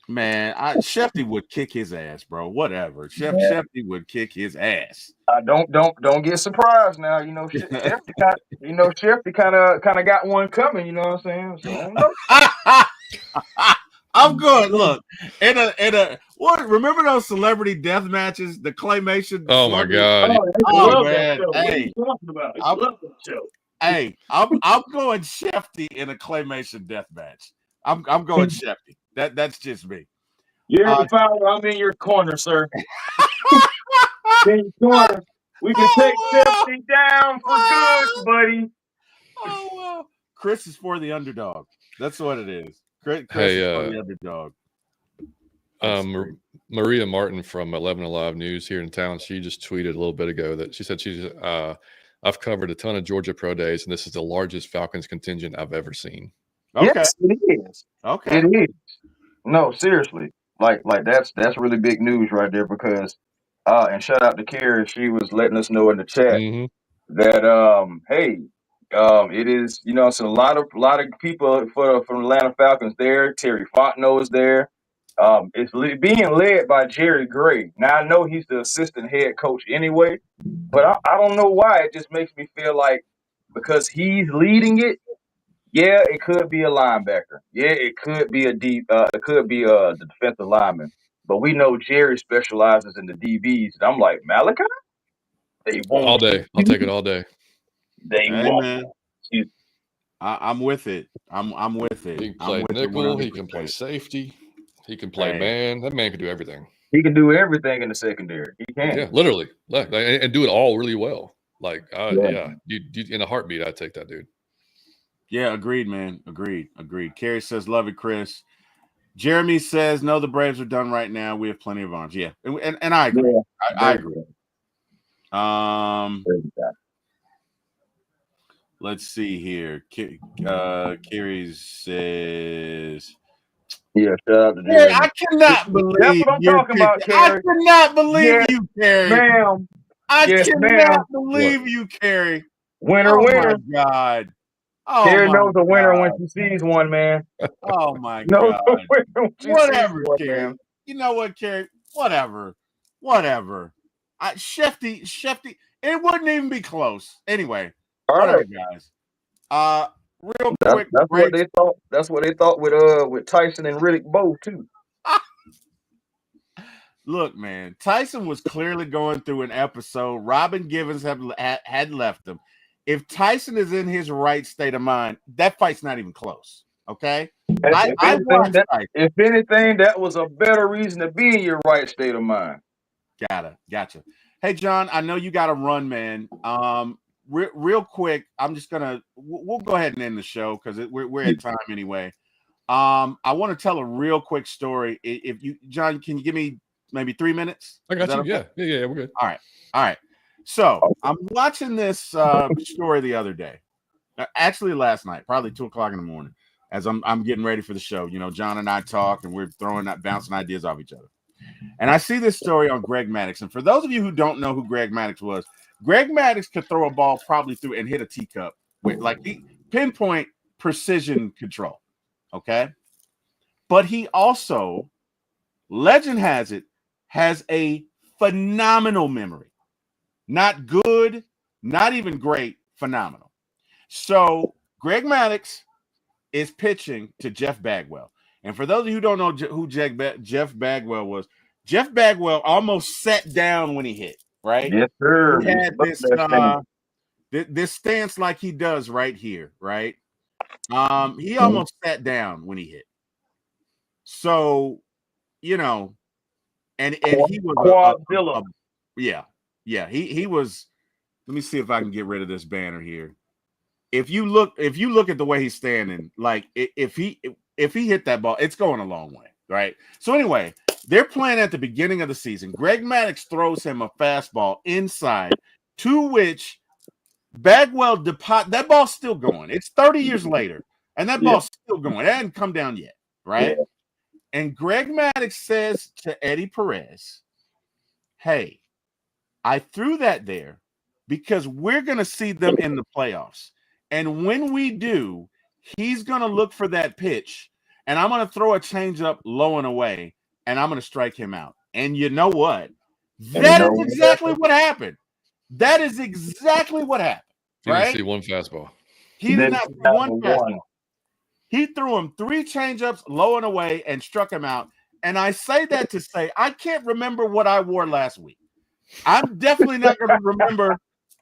Man, Shefty would kick his ass, bro. Whatever. Shefty would kick his ass. Don't get surprised now. Shefty kind of got one coming. You know what I'm saying? So I don't know. I'm good. Look, in a what? Remember those celebrity death matches? The claymation. Oh my god! Oh man! Hey, what are you talking about? I love that show. Hey, I'm going Shefty in a claymation death match. I'm going Shefty. That's just me. Jeremy Fowler, I'm in your corner, sir. In your corner. We can take Shefty down for good, buddy. Oh well. Chris is for the underdog. That's what it is. Chris is for the underdog. Maria Martin from 11 Alive News here in town, she just tweeted a little bit ago that she said I've covered a ton of Georgia Pro Days, and this is the largest Falcons contingent I've ever seen. Okay. Yes, it is. Okay. It is. No, seriously. Like that's really big news right there because and shout out to Carrie, she was letting us know in the chat that hey, it is, it's a lot of people from Atlanta Falcons there. Terry Fontenot is there. It's being led by Jerry Gray. Now I know he's the assistant head coach anyway, but I don't know why it just makes me feel like because he's leading it. Yeah, it could be a linebacker. Yeah, it could be it could be the defensive lineman. But we know Jerry specializes in the DBs. And I'm like, Malachi? They won't all day. I'll take it all day. They won't. Man. I'm with it. I'm with it. He can play nickel. He can play safety. He can play man. That man can do everything. He can do everything in the secondary. He can. Yeah, literally. And do it all really well. You in a heartbeat, I'd take that dude. Yeah, agreed, man. Agreed. Carrie says, love it, Chris. Jeremy says, no, the Braves are done right now. We have plenty of arms. Yeah, and I agree. Yeah, I agree. Let's see here. Carrie says, yeah, shout out to Jeremy. I cannot believe that's what I'm talking about, Carrie. I cannot believe you, Carrie. Ma'am. I cannot believe you, Carrie. Winner. My God. Oh, Carrie knows a winner when she sees one, man. Oh my God. Whatever, Carrie. You know what, Carrie? Whatever. Shefty, it wouldn't even be close. Anyway, whatever, guys. Real quick. That's what they thought. That's what they thought with Tyson and Riddick both too. Look, man, Tyson was clearly going through an episode. Robin Givens had left him. If Tyson is in his right state of mind, that fight's not even close. Okay, I watched Tyson. If anything, that was a better reason to be in your right state of mind. Gotcha. Hey, John, I know you got to run, man. Real quick, I'm just gonna we'll go ahead and end the show because we're at time anyway. I want to tell a real quick story. If you, John, can you give me maybe 3 minutes? I got you. Okay? Yeah, we're good. All right. So I'm watching this story the other day, actually last night, probably 2:00 in the morning, as I'm getting ready for the show. You know, John and I talk, and we're bouncing ideas off each other. And I see this story on Greg Maddux. And for those of you who don't know who Greg Maddux was, Greg Maddux could throw a ball probably through and hit a teacup with pinpoint precision control. Okay. But he also, legend has it, has a phenomenal memory. Not good, not even great, phenomenal. So Greg Maddux is pitching to Jeff Bagwell. And for those of you who don't know who Jeff Bagwell was, Jeff Bagwell almost sat down when he hit, right? Yes, sir. He had this stance like he does right here, right? He almost sat down when he hit. So, you know, and he was he was. Let me see if I can get rid of this banner here. If you look at the way he's standing, like if he hit that ball, it's going a long way, right? So anyway, they're playing at the beginning of the season. Greg Maddux throws him a fastball inside, to which Bagwell that ball's still going. It's 30 years later, and that ball's still going. It hasn't come down yet, right? Yeah. And Greg Maddux says to Eddie Perez, "Hey, I threw that there because we're going to see them in the playoffs. And when we do, he's going to look for that pitch, and I'm going to throw a changeup low and away, and I'm going to strike him out." And you know what? That is exactly what happened. That is exactly what happened. He didn't see one fastball. He did not see one fastball. He threw him 3 changeups low and away and struck him out. And I say that to say I can't remember what I wore last week. I'm definitely not going to remember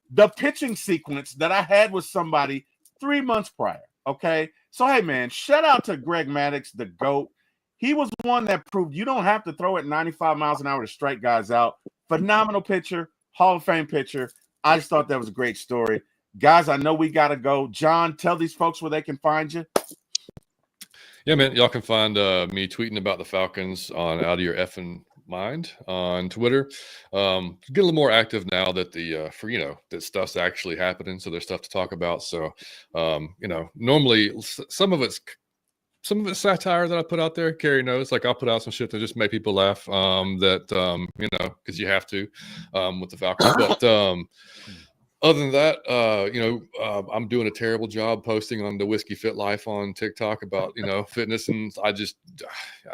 the pitching sequence that I had with somebody 3 months prior. Okay. So, hey, man, shout out to Greg Maddux, the GOAT. He was one that proved you don't have to throw at 95 miles an hour to strike guys out. Phenomenal pitcher, Hall of Fame pitcher. I just thought that was a great story. Guys, I know we got to go. John, tell these folks where they can find you. Yeah, man, y'all can find me tweeting about the Falcons on Out of Your Effing Mind on Twitter. Get a little more active now that that stuff's actually happening, so there's stuff to talk about. So normally some of it's satire that I put out there. Carrie knows, like I'll put out some shit that just make people laugh. Because you have to with the Falcons. But other than that, I'm doing a terrible job posting on the Whiskey Fit Life on TikTok about fitness, and I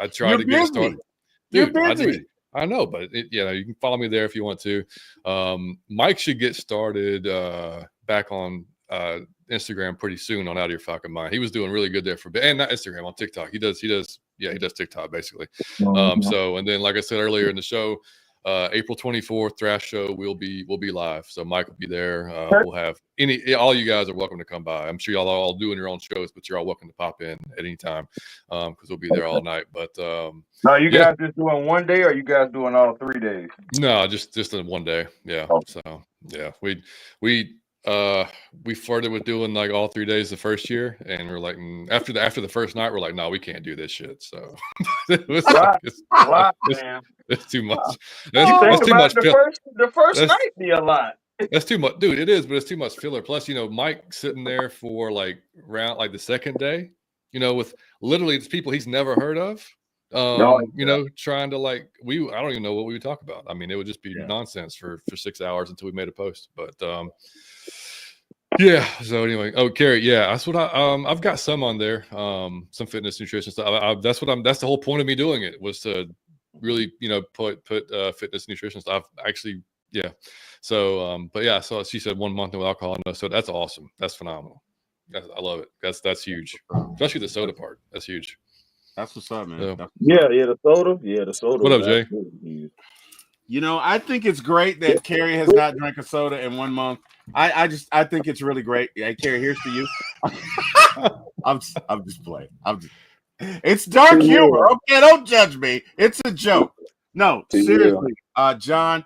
try to get started. Dude, You're busy. I know, but you can follow me there if you want to. Mike should get started back on Instagram pretty soon on Out of Your Falcon Mind. He was doing really good there and not Instagram, on TikTok. He does TikTok basically. So, and then like I said earlier in the show, April 24th Thrash Show will be live. So Mike will be there. We'll have all you guys are welcome to come by. I'm sure y'all are all doing your own shows, but you're all welcome to pop in at any time because we'll be there all night. But now you guys just doing one day, or you guys doing all 3 days? No, just in one day. Yeah. Oh. So yeah, we flirted with doing like all 3 days the first year, and we're like, after the first night, we're like, no, we can't do this shit. So it's too much. That's too much. The first night be a lot. That's too much, dude. It is, but it's too much filler. Plus, Mike sitting there for like the second day, with literally it's people he's never heard of. Trying to I don't even know what we would talk about. I mean, it would just be nonsense for 6 hours until we made a post. But yeah. So anyway, Carrie, that's what I've got some on there. Some fitness, nutrition stuff. That's the whole point of me doing it, was to really, put fitness, nutrition stuff. Actually, yeah. So, but yeah. So she said 1 month no alcohol. So that's awesome. That's phenomenal. I love it. That's huge, especially the soda part. That's huge. That's what's up, man. So, That's what's Yeah, up. the soda. Yeah, the soda. what up, was Jay? absolutely huge. You know, I think it's great that Carrie has not drank a soda in 1 month. I think it's really great. Hey, Carrie, here's to you. I'm just playing. It's dark humor. Okay, don't judge me. It's a joke. No, seriously, John.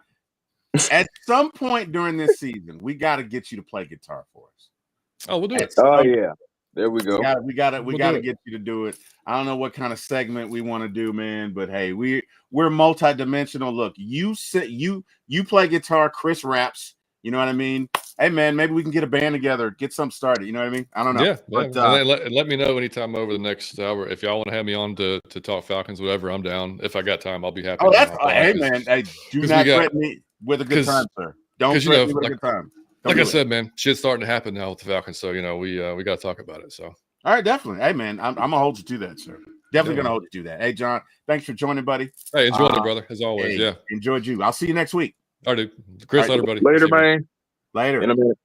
At some point during this season, we got to get you to play guitar for us. Oh, we'll do it. Oh yeah, there we go. We got to We'll get you to do it. I don't know what kind of segment we want to do, man, but hey, we're multidimensional. Look, you play guitar, Chris raps. You know what I mean? Hey, man, maybe we can get a band together, get something started. You know what I mean? I don't know. Yeah, But and then let me know anytime over the next hour if y'all want to have me on to talk Falcons, whatever. I'm down. If I got time, I'll be happy. oh, to that's hop on, hey, man. Hey, do not threaten me with a good time, sir. Don't threaten me with a good time. Like I said, man, shit's starting to happen now with the Falcons. So we got to talk about it. So all right, definitely. Hey, man, I'm gonna hold you to that, sir. Definitely gonna hold you to that. Hey, John, thanks for joining, buddy. Hey, enjoyed it, brother, as always. Hey, yeah, enjoyed you. I'll see you next week. All right, dude. Chris, later, buddy. Later, man. Later. In a minute.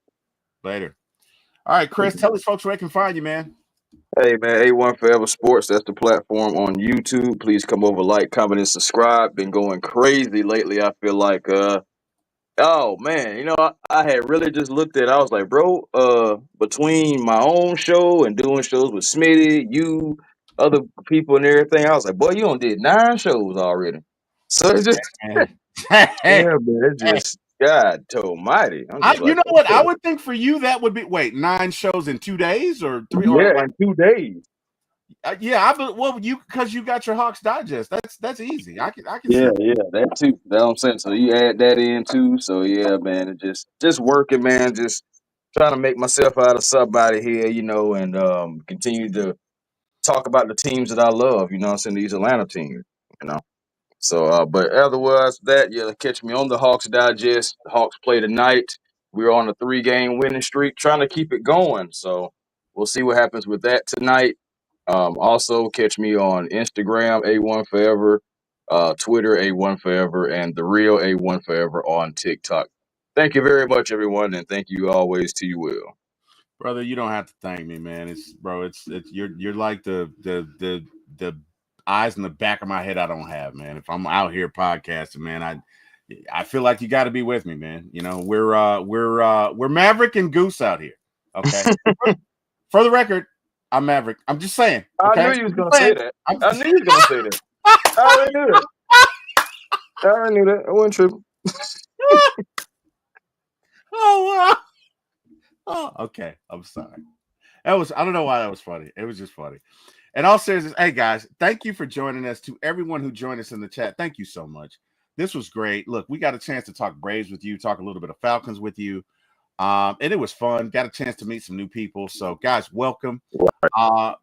Later. All right, Chris, tell these folks where they can find you, man. Hey, man, A1 Forever Sports. That's the platform on YouTube. Please come over, like, comment, and subscribe. Been going crazy lately. I feel like, oh, man, I had really just looked at it. I was like, bro, between my own show and doing shows with Smitty, you, other people and everything, I was like, boy, you done did 9 shows already. So it's just, yeah, man, it's just, God almighty. I'm just you like, know what? I would think for you that would be 9 shows in 2 days or 3 or yeah, in 2 days. yeah, because you got your Hawks Digest. That's easy. I can Yeah, see that too. That's what I'm saying. So you add that in too. So yeah, man, it just working, man. Just trying to make myself out of somebody here, and continue to talk about the teams that I love. I'm saying, these Atlanta teams. So, but otherwise, catch me on the Hawks Digest. The Hawks play tonight. We're on a 3-game winning streak, trying to keep it going. So we'll see what happens with that tonight. Also, catch me on Instagram, A1 Forever, Twitter, A1 Forever, and the real A1 Forever on TikTok. Thank you very much, everyone, and thank you always to TWill. brother. You don't have to thank me, man. It's you're like the eyes in the back of my head I don't have, man. If I'm out here podcasting, man, I feel like you got to be with me, man. We're Maverick and Goose out here. Okay. For the record, I'm Maverick. I'm just saying. Okay? I knew you was gonna say that. I knew you was gonna say that. I already knew that. I already knew that. I wasn't tripping. Oh wow. Oh, okay. I'm sorry. I don't know why that was funny. It was just funny. And all seriousness, hey guys, thank you for joining us. To everyone who joined us in the chat, thank you so much. This was great. Look, we got a chance to talk Braves with you, talk a little bit of Falcons with you. And it was fun. Got a chance to meet some new people. So, guys, welcome.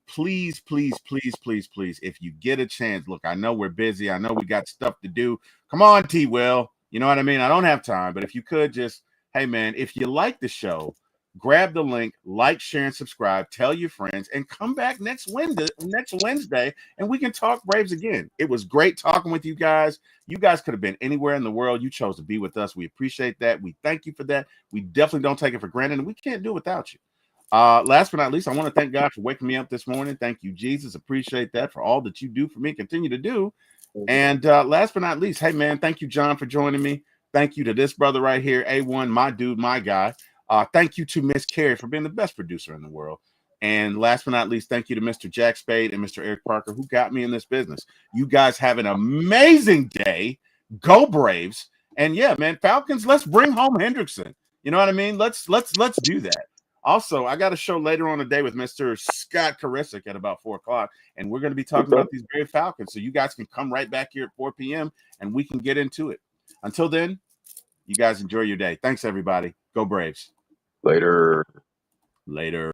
Please, if you get a chance, look, I know we're busy. I know we got stuff to do. Come on, TWill. You know what I mean? I don't have time, but if you could just, hey, man, if you like the show, grab the link, like, share, and subscribe. Tell your friends, and come back next Wednesday, and we can talk Braves again. It was great talking with you guys. You guys could have been anywhere in the world. You chose to be with us. We appreciate that. We thank you for that. We definitely don't take it for granted, and we can't do it without you. Last but not least, I want to thank God for waking me up this morning. Thank you, Jesus. Appreciate that for all that you do for me. Continue to do. And last but not least, hey, man, thank you, John, for joining me. Thank you to this brother right here, A1, my dude, my guy. Thank you to Miss Carrie for being the best producer in the world. And last but not least, thank you to Mr. Jack Spade and Mr. Eric Parker, who got me in this business. You guys have an amazing day. Go Braves. And yeah, man, Falcons, let's bring home Hendrickson. You know what I mean? Let's do that. Also, I got a show later on today with Mr. Scott Karisic at about 4:00, and we're going to be talking about these Brave Falcons. So you guys can come right back here at 4 p.m. and we can get into it. Until then, you guys enjoy your day. Thanks, everybody. Go Braves. Later.